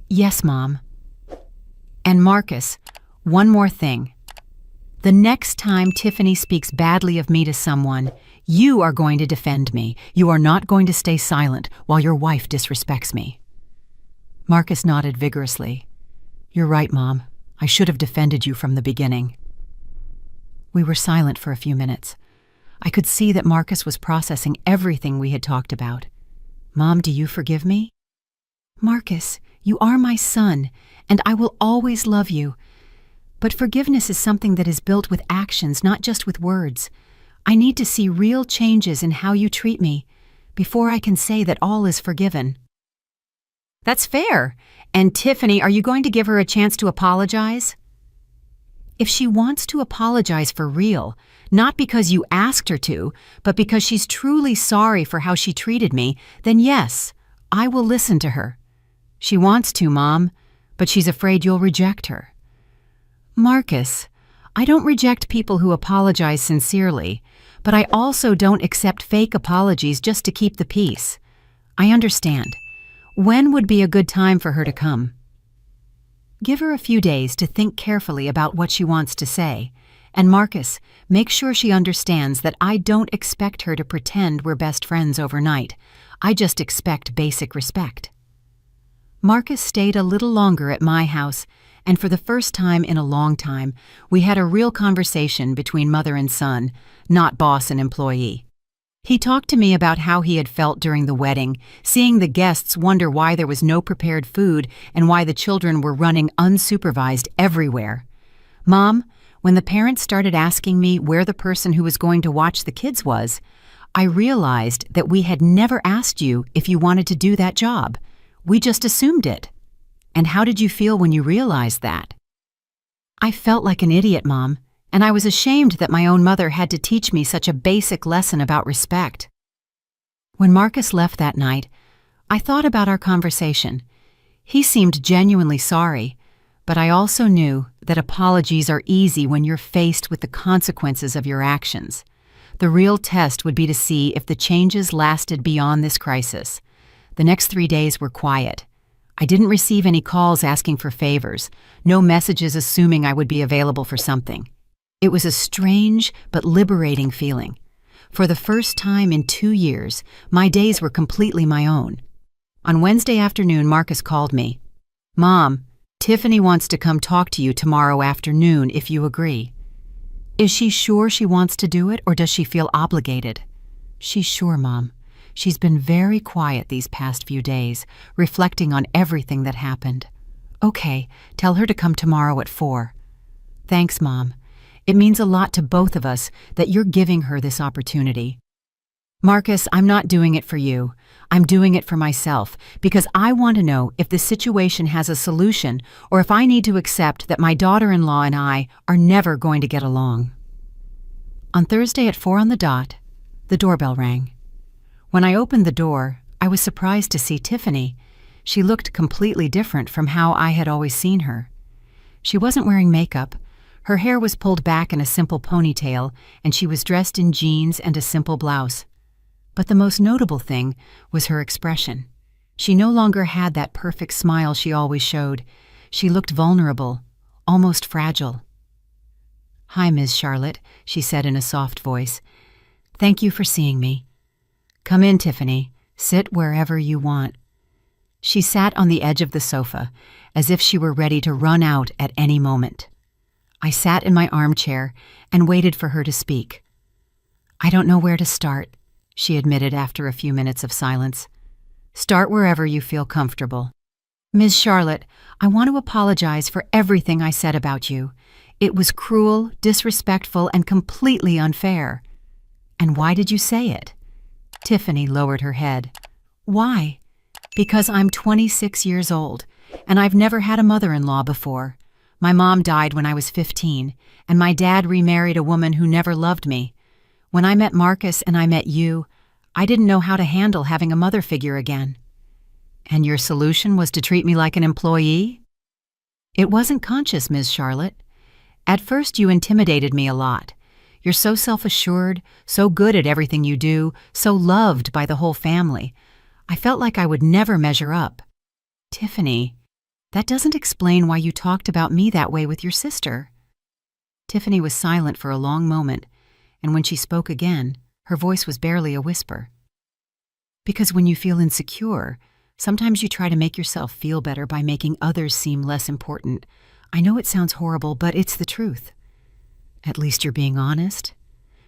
Yes, Mom. And Marcus, one more thing. The next time Tiffany speaks badly of me to someone, you are going to defend me. You are not going to stay silent while your wife disrespects me. Marcus nodded vigorously. You're right, Mom. I should have defended you from the beginning. We were silent for a few minutes. I could see that Marcus was processing everything we had talked about. Mom, do you forgive me? Marcus, you are my son, and I will always love you. But forgiveness is something that is built with actions, not just with words. I need to see real changes in how you treat me before I can say that all is forgiven. That's fair. And Tiffany, are you going to give her a chance to apologize? If she wants to apologize for real, not because you asked her to, but because she's truly sorry for how she treated me, then yes, I will listen to her. She wants to, Mom, but she's afraid you'll reject her. Marcus, I don't reject people who apologize sincerely, but I also don't accept fake apologies just to keep the peace. I understand. When would be a good time for her to come? Give her a few days to think carefully about what she wants to say. And Marcus, make sure she understands that I don't expect her to pretend we're best friends overnight. I just expect basic respect. Marcus stayed a little longer at my house, and for the first time in a long time, we had a real conversation between mother and son, not boss and employee. He talked to me about how he had felt during the wedding, seeing the guests wonder why there was no prepared food and why the children were running unsupervised everywhere. Mom, when the parents started asking me where the person who was going to watch the kids was, I realized that we had never asked you if you wanted to do that job. We just assumed it. And how did you feel when you realized that? I felt like an idiot, Mom, and I was ashamed that my own mother had to teach me such a basic lesson about respect. When Marcus left that night, I thought about our conversation. He seemed genuinely sorry, but I also knew that apologies are easy when you're faced with the consequences of your actions. The real test would be to see if the changes lasted beyond this crisis. The next 3 days were quiet. I didn't receive any calls asking for favors, no messages assuming I would be available for something. It was a strange but liberating feeling. For the first time in 2 years, my days were completely my own. On Wednesday afternoon, Marcus called me. Mom, Tiffany wants to come talk to you tomorrow afternoon if you agree. Is she sure she wants to do it, or does she feel obligated? She's sure, Mom. She's been very quiet these past few days, reflecting on everything that happened. Okay, tell her to come tomorrow at 4. Thanks, Mom. It means a lot to both of us that you're giving her this opportunity. Marcus, I'm not doing it for you. I'm doing it for myself because I want to know if the situation has a solution or if I need to accept that my daughter-in-law and I are never going to get along. On Thursday at 4 on the dot, the doorbell rang. When I opened the door, I was surprised to see Tiffany. She looked completely different from how I had always seen her. She wasn't wearing makeup. Her hair was pulled back in a simple ponytail, and she was dressed in jeans and a simple blouse. But the most notable thing was her expression. She no longer had that perfect smile she always showed. She looked vulnerable, almost fragile. "Hi, Ms. Charlotte," she said in a soft voice. "Thank you for seeing me. Come in, Tiffany. Sit wherever you want." She sat on the edge of the sofa, as if she were ready to run out at any moment. I sat in my armchair and waited for her to speak. "I don't know where to start," she admitted after a few minutes of silence. "Start wherever you feel comfortable." "Ms. Charlotte, I want to apologize for everything I said about you. It was cruel, disrespectful, and completely unfair." "And why did you say it?" Tiffany lowered her head. "Why? Because I'm 26 years old, and I've never had a mother-in-law before. My mom died when I was 15, and my dad remarried a woman who never loved me. When I met Marcus and I met you, I didn't know how to handle having a mother figure again." "And your solution was to treat me like an employee?" "It wasn't conscious, Ms. Charlotte. At first you intimidated me a lot. You're so self-assured, so good at everything you do, so loved by the whole family. I felt like I would never measure up." "Tiffany, that doesn't explain why you talked about me that way with your sister." Tiffany was silent for a long moment, and when she spoke again, her voice was barely a whisper. "Because when you feel insecure, sometimes you try to make yourself feel better by making others seem less important. I know it sounds horrible, but it's the truth." "At least you're being honest."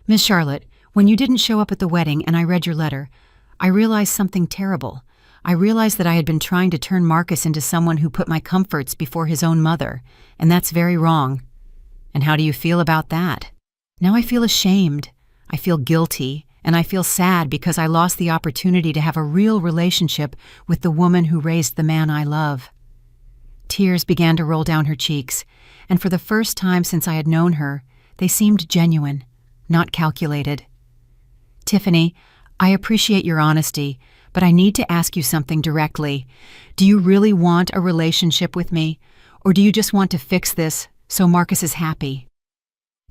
"Miss Charlotte, when you didn't show up at the wedding and I read your letter, I realized something terrible. I realized that I had been trying to turn Marcus into someone who put my comforts before his own mother, and that's very wrong." "And how do you feel about that?" "Now I feel ashamed. I feel guilty, and I feel sad because I lost the opportunity to have a real relationship with the woman who raised the man I love." Tears began to roll down her cheeks, and for the first time since I had known her, they seemed genuine, not calculated. "Tiffany, I appreciate your honesty, but I need to ask you something directly. Do you really want a relationship with me, or do you just want to fix this so Marcus is happy?"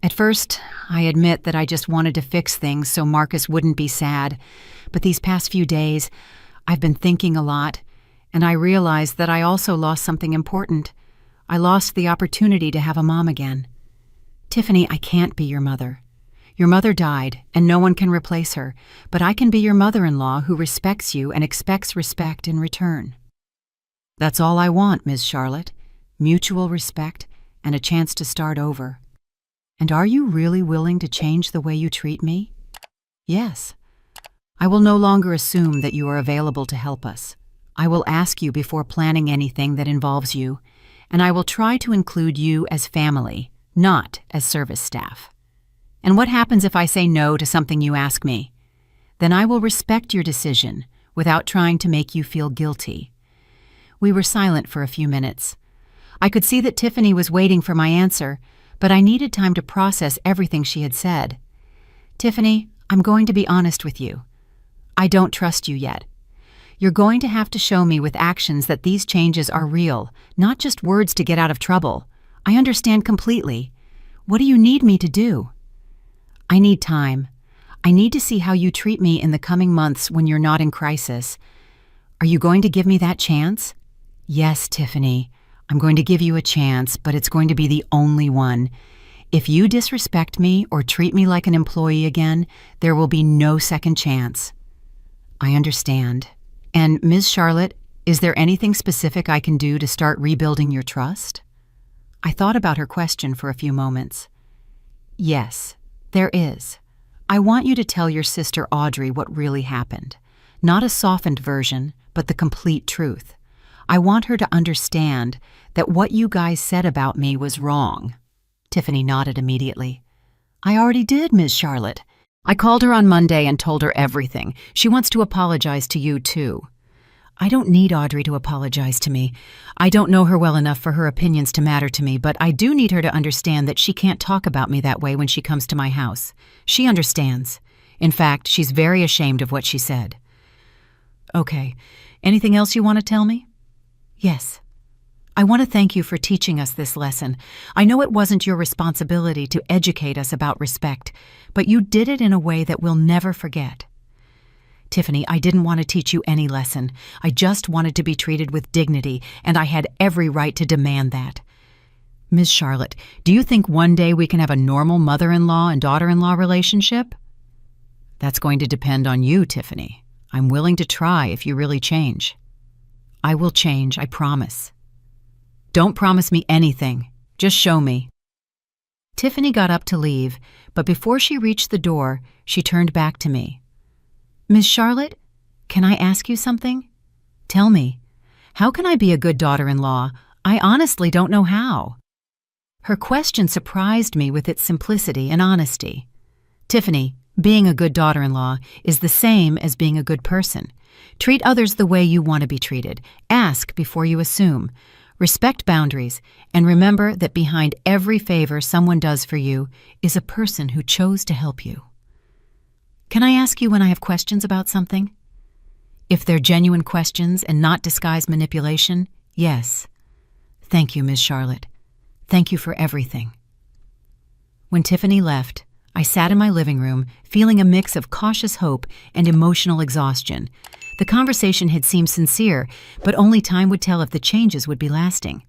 At first, I admit that I just wanted to fix things so Marcus wouldn't be sad, but these past few days, I've been thinking a lot, and I realized that I also lost something important. I lost the opportunity to have a mom again. "Tiffany, I can't be your mother. Your mother died, and no one can replace her, but I can be your mother-in-law who respects you and expects respect in return." "That's all I want, Ms. Charlotte. Mutual respect and a chance to start over." "And are you really willing to change the way you treat me?" "Yes. I will no longer assume that you are available to help us. I will ask you before planning anything that involves you, and I will try to include you as family, not as service staff. And what happens if I say no to something you ask me? Then I will respect your decision without trying to make you feel guilty." We were silent for a few minutes. I could see that Tiffany was waiting for my answer, but I needed time to process everything she had said. "Tiffany, I'm going to be honest with you. I don't trust you yet. You're going to have to show me with actions that these changes are real, not just words to get out of trouble. I understand completely. What do you need me to do?" "I need time. I need to see how you treat me in the coming months when you're not in crisis. Are you going to give me that chance?" "Yes, Tiffany. I'm going to give you a chance, but it's going to be the only one. If you disrespect me or treat me like an employee again, there will be no second chance." "I understand. And, Ms. Charlotte, is there anything specific I can do to start rebuilding your trust?" I thought about her question for a few moments. "Yes, there is. I want you to tell your sister Audrey what really happened. Not a softened version, but the complete truth. I want her to understand that what you guys said about me was wrong." Tiffany nodded immediately. "I already did, Ms. Charlotte. I called her on Monday and told her everything. She wants to apologize to you, too." "I don't need Audrey to apologize to me. I don't know her well enough for her opinions to matter to me, but I do need her to understand that she can't talk about me that way when she comes to my house. She understands. In fact, she's very ashamed of what she said. Okay. Anything else you want to tell me? Yes. I want to thank you for teaching us this lesson. I know it wasn't your responsibility to educate us about respect, but you did it in a way that we'll never forget. Tiffany, I didn't want to teach you any lesson. I just wanted to be treated with dignity, and I had every right to demand that. Ms. Charlotte, do you think one day we can have a normal mother-in-law and daughter-in-law relationship? That's going to depend on you, Tiffany. I'm willing to try if you really change. I will change, I promise. Don't promise me anything. Just show me. Tiffany got up to leave, but before she reached the door, she turned back to me. Ms. Charlotte, can I ask you something? Tell me, how can I be a good daughter-in-law? I honestly don't know how. Her question surprised me with its simplicity and honesty. Tiffany, being a good daughter-in-law is the same as being a good person. Treat others the way you want to be treated. Ask before you assume. Respect boundaries, and remember that behind every favor someone does for you is a person who chose to help you. Can I ask you when I have questions about something? If they're genuine questions and not disguised manipulation, yes. Thank you, Ms. Charlotte. Thank you for everything. When Tiffany left, I sat in my living room, feeling a mix of cautious hope and emotional exhaustion. The conversation had seemed sincere, but only time would tell if the changes would be lasting.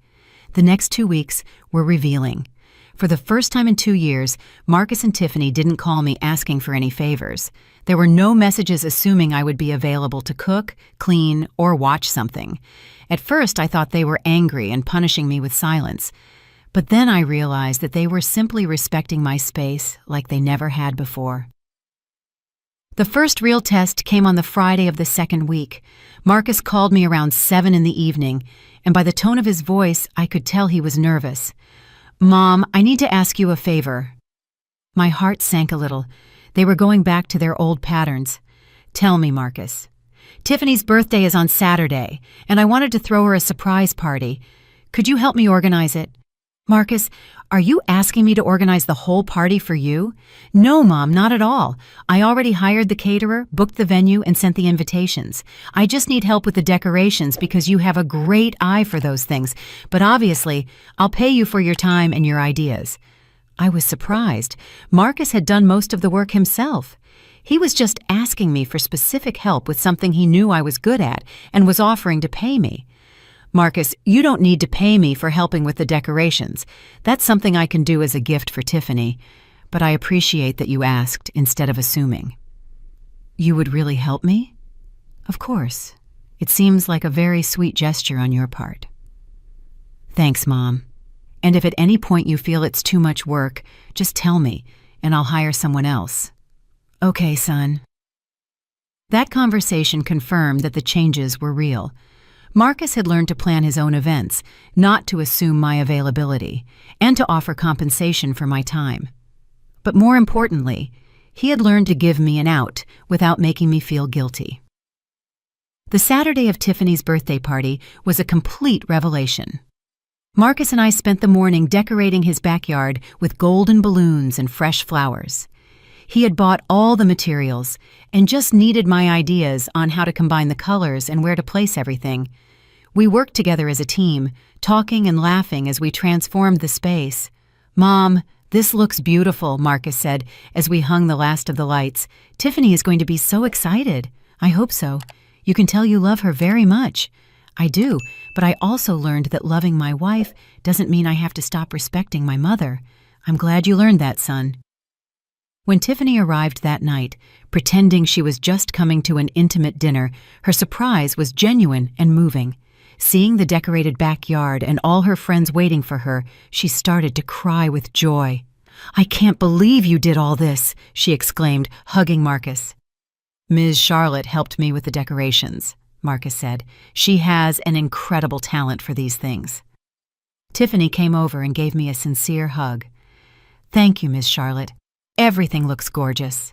The next 2 weeks were revealing. For the first time in 2 years, Marcus and Tiffany didn't call me asking for any favors. There were no messages assuming I would be available to cook, clean, or watch something. At first, I thought they were angry and punishing me with silence. But then I realized that they were simply respecting my space like they never had before. The first real test came on the Friday of the second week. Marcus called me around 7 in the evening, and by the tone of his voice, I could tell he was nervous. Mom, I need to ask you a favor. My heart sank a little. They were going back to their old patterns. Tell me, Marcus. Tiffany's birthday is on Saturday, and I wanted to throw her a surprise party. Could you help me organize it? Marcus, are you asking me to organize the whole party for you? No, Mom, not at all. I already hired the caterer, booked the venue, and sent the invitations. I just need help with the decorations because you have a great eye for those things. But obviously, I'll pay you for your time and your ideas. I was surprised. Marcus had done most of the work himself. He was just asking me for specific help with something he knew I was good at and was offering to pay me. Marcus, you don't need to pay me for helping with the decorations. That's something I can do as a gift for Tiffany, but I appreciate that you asked instead of assuming. You would really help me? Of course. It seems like a very sweet gesture on your part. Thanks, Mom. And if at any point you feel it's too much work, just tell me, and I'll hire someone else. Okay, son. That conversation confirmed that the changes were real. Marcus had learned to plan his own events, not to assume my availability, and to offer compensation for my time. But more importantly, he had learned to give me an out without making me feel guilty. The Saturday of Tiffany's birthday party was a complete revelation. Marcus and I spent the morning decorating his backyard with golden balloons and fresh flowers. He had bought all the materials and just needed my ideas on how to combine the colors and where to place everything. We worked together as a team, talking and laughing as we transformed the space. Mom, this looks beautiful, Marcus said as we hung the last of the lights. Tiffany is going to be so excited. I hope so. You can tell you love her very much. I do, but I also learned that loving my wife doesn't mean I have to stop respecting my mother. I'm glad you learned that, son. When Tiffany arrived that night, pretending she was just coming to an intimate dinner, her surprise was genuine and moving. Seeing the decorated backyard and all her friends waiting for her, she started to cry with joy. I can't believe you did all this, she exclaimed, hugging Marcus. Ms. Charlotte helped me with the decorations, Marcus said. She has an incredible talent for these things. Tiffany came over and gave me a sincere hug. Thank you, Ms. Charlotte. Everything looks gorgeous.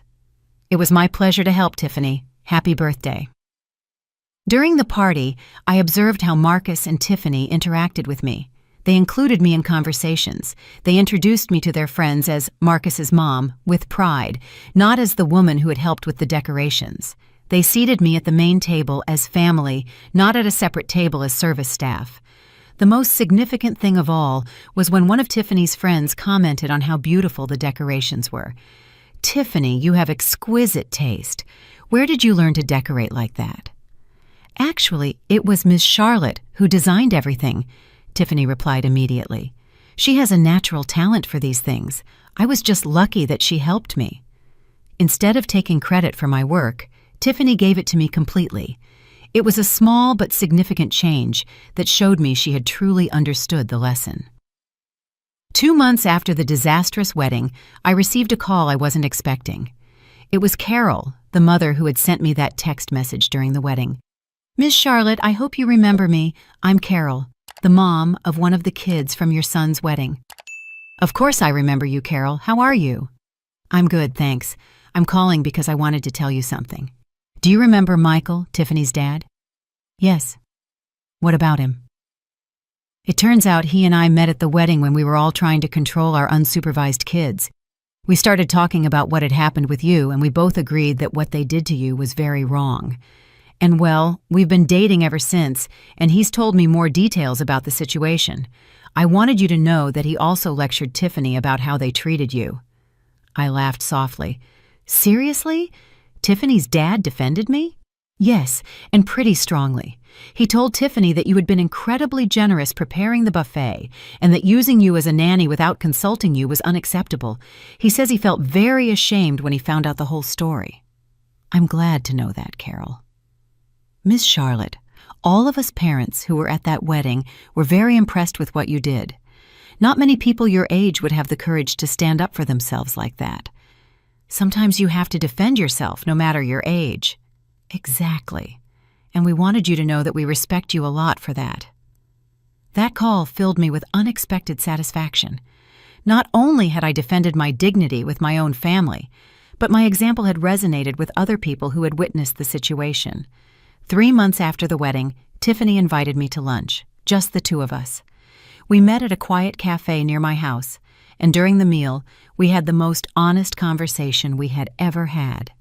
It was my pleasure to help, Tiffany. Happy birthday. During the party, I observed how Marcus and Tiffany interacted with me. They included me in conversations. They introduced me to their friends as Marcus's mom, with pride, not as the woman who had helped with the decorations. They seated me at the main table as family, not at a separate table as service staff. The most significant thing of all was when one of Tiffany's friends commented on how beautiful the decorations were. "Tiffany, you have exquisite taste. Where did you learn to decorate like that?" "Actually, it was Miss Charlotte who designed everything," Tiffany replied immediately. "She has a natural talent for these things. I was just lucky that she helped me." Instead of taking credit for my work, Tiffany gave it to me completely. It was a small but significant change that showed me she had truly understood the lesson. 2 months after the disastrous wedding, I received a call I wasn't expecting. It was Carol, the mother who had sent me that text message during the wedding. "Miss Charlotte, I hope you remember me. I'm Carol, the mom of one of the kids from your son's wedding." "Of course I remember you, Carol. How are you?" "I'm good, thanks. I'm calling because I wanted to tell you something." "Do you remember Michael, Tiffany's dad?" "Yes." "What about him?" "It turns out he and I met at the wedding when we were all trying to control our unsupervised kids. We started talking about what had happened with you, and we both agreed that what they did to you was very wrong. And well, we've been dating ever since, and he's told me more details about the situation. I wanted you to know that he also lectured Tiffany about how they treated you." I laughed softly. "Seriously? Tiffany's dad defended me?" "Yes, and pretty strongly. He told Tiffany that you had been incredibly generous preparing the buffet, and that using you as a nanny without consulting you was unacceptable. He says he felt very ashamed when he found out the whole story." "I'm glad to know that, Carol." "Miss Charlotte, all of us parents who were at that wedding were very impressed with what you did. Not many people your age would have the courage to stand up for themselves like that. Sometimes you have to defend yourself, no matter your age." "Exactly. And we wanted you to know that we respect you a lot for that." That call filled me with unexpected satisfaction. Not only had I defended my dignity with my own family, but my example had resonated with other people who had witnessed the situation. 3 months after the wedding, Tiffany invited me to lunch, just the two of us. We met at a quiet cafe near my house, and during the meal, we had the most honest conversation we had ever had.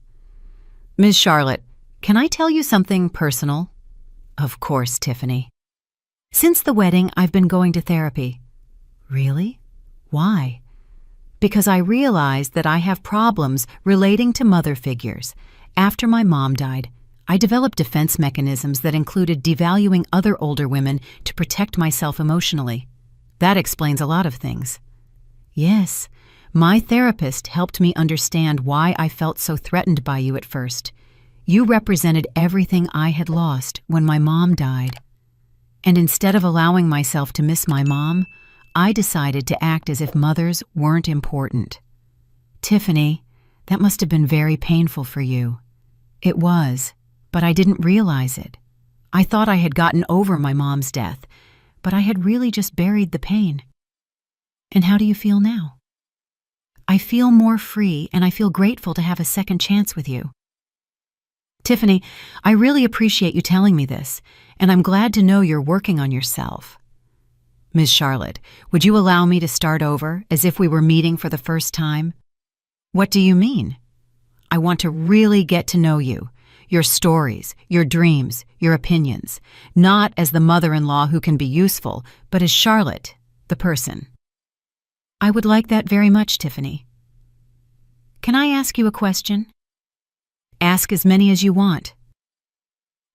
"Ms. Charlotte, can I tell you something personal?" "Of course, Tiffany." "Since the wedding, I've been going to therapy." "Really? Why?" "Because I realized that I have problems relating to mother figures. After my mom died, I developed defense mechanisms that included devaluing other older women to protect myself emotionally. That explains a lot of things." "Yes, my therapist helped me understand why I felt so threatened by you at first. You represented everything I had lost when my mom died. And instead of allowing myself to miss my mom, I decided to act as if mothers weren't important." "Tiffany, that must have been very painful for you." "It was, but I didn't realize it. I thought I had gotten over my mom's death, but I had really just buried the pain." "And how do you feel now?" "I feel more free, and I feel grateful to have a second chance with you." "Tiffany, I really appreciate you telling me this, and I'm glad to know you're working on yourself." "Ms. Charlotte, would you allow me to start over, as if we were meeting for the first time?" "What do you mean?" "I want to really get to know you, your stories, your dreams, your opinions, not as the mother-in-law who can be useful, but as Charlotte, the person." "I would like that very much, Tiffany." "Can I ask you a question?" "Ask as many as you want."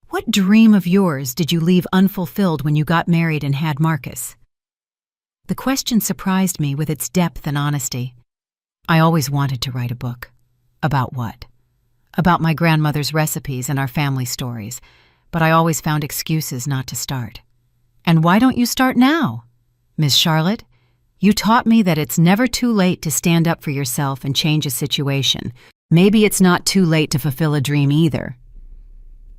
"What dream of yours did you leave unfulfilled when you got married and had Marcus?" The question surprised me with its depth and honesty. I always wanted to write a book. About what? About my grandmother's recipes and our family stories, but I always found excuses not to start. "And why don't you start now?" "Miss Charlotte, you taught me that it's never too late to stand up for yourself and change a situation. Maybe it's not too late to fulfill a dream either."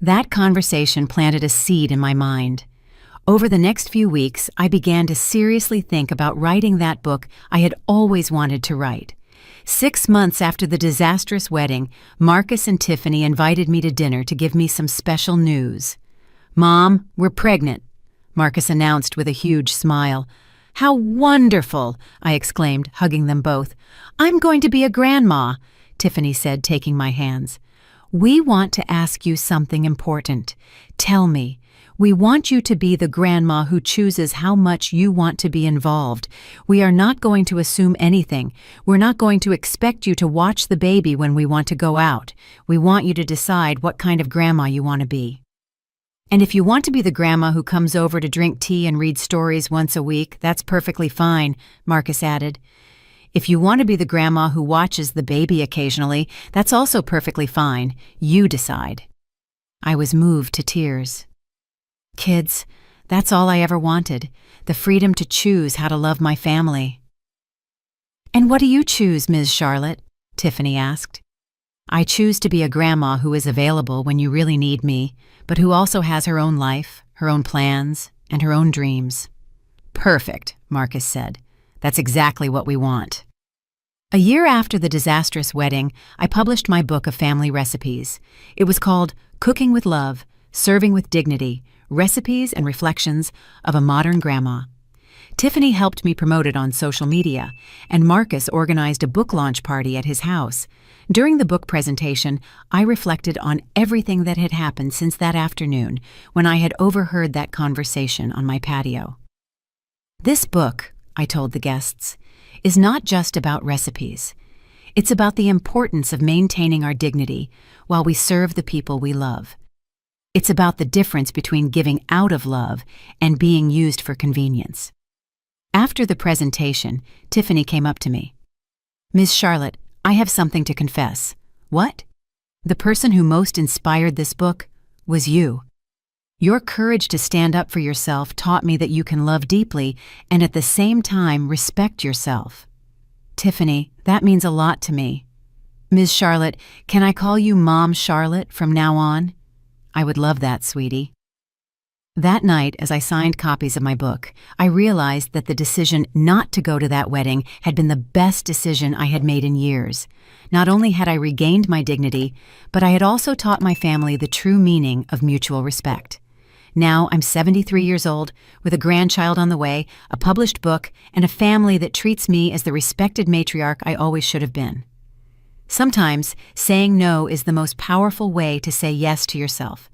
That conversation planted a seed in my mind. Over the next few weeks, I began to seriously think about writing that book I had always wanted to write. 6 months after the disastrous wedding, Marcus and Tiffany invited me to dinner to give me some special news. "Mom, we're pregnant," Marcus announced with a huge smile. "How wonderful!" I exclaimed, hugging them both. "I'm going to be a grandma," Tiffany said, taking my hands. We want to ask you something important. Tell me. We want you to be the grandma who chooses how much you want to be involved. We are not going to assume anything. We're not going to expect you to watch the baby when we want to go out. We want you to decide what kind of grandma you want to be. And if you want to be the grandma who comes over to drink tea and read stories once a week, that's perfectly fine, Marcus added. If you want to be the grandma who watches the baby occasionally, that's also perfectly fine. You decide. I was moved to tears. Kids, that's all I ever wanted, the freedom to choose how to love my family. And what do you choose, Ms. Charlotte? Tiffany asked. I choose to be a grandma who is available when you really need me, but who also has her own life, her own plans, and her own dreams. Perfect, Marcus said. That's exactly what we want. A year after the disastrous wedding, I published my book of family recipes. It was called Cooking with Love, Serving with Dignity, Recipes and Reflections of a Modern Grandma. Tiffany helped me promote it on social media, and Marcus organized a book launch party at his house. During the book presentation, I reflected on everything that had happened since that afternoon when I had overheard that conversation on my patio. This book, I told the guests, is not just about recipes. It's about the importance of maintaining our dignity while we serve the people we love. It's about the difference between giving out of love and being used for convenience. After the presentation, Tiffany came up to me. Ms. Charlotte, I have something to confess. What? The person who most inspired this book was you. Your courage to stand up for yourself taught me that you can love deeply and at the same time respect yourself. Tiffany, that means a lot to me. Ms. Charlotte, can I call you Mom Charlotte from now on? I would love that, sweetie. That night, as I signed copies of my book, I realized that the decision not to go to that wedding had been the best decision I had made in years. Not only had I regained my dignity, but I had also taught my family the true meaning of mutual respect. Now I'm 73 years old, with a grandchild on the way, a published book, and a family that treats me as the respected matriarch I always should have been. Sometimes, saying no is the most powerful way to say yes to yourself.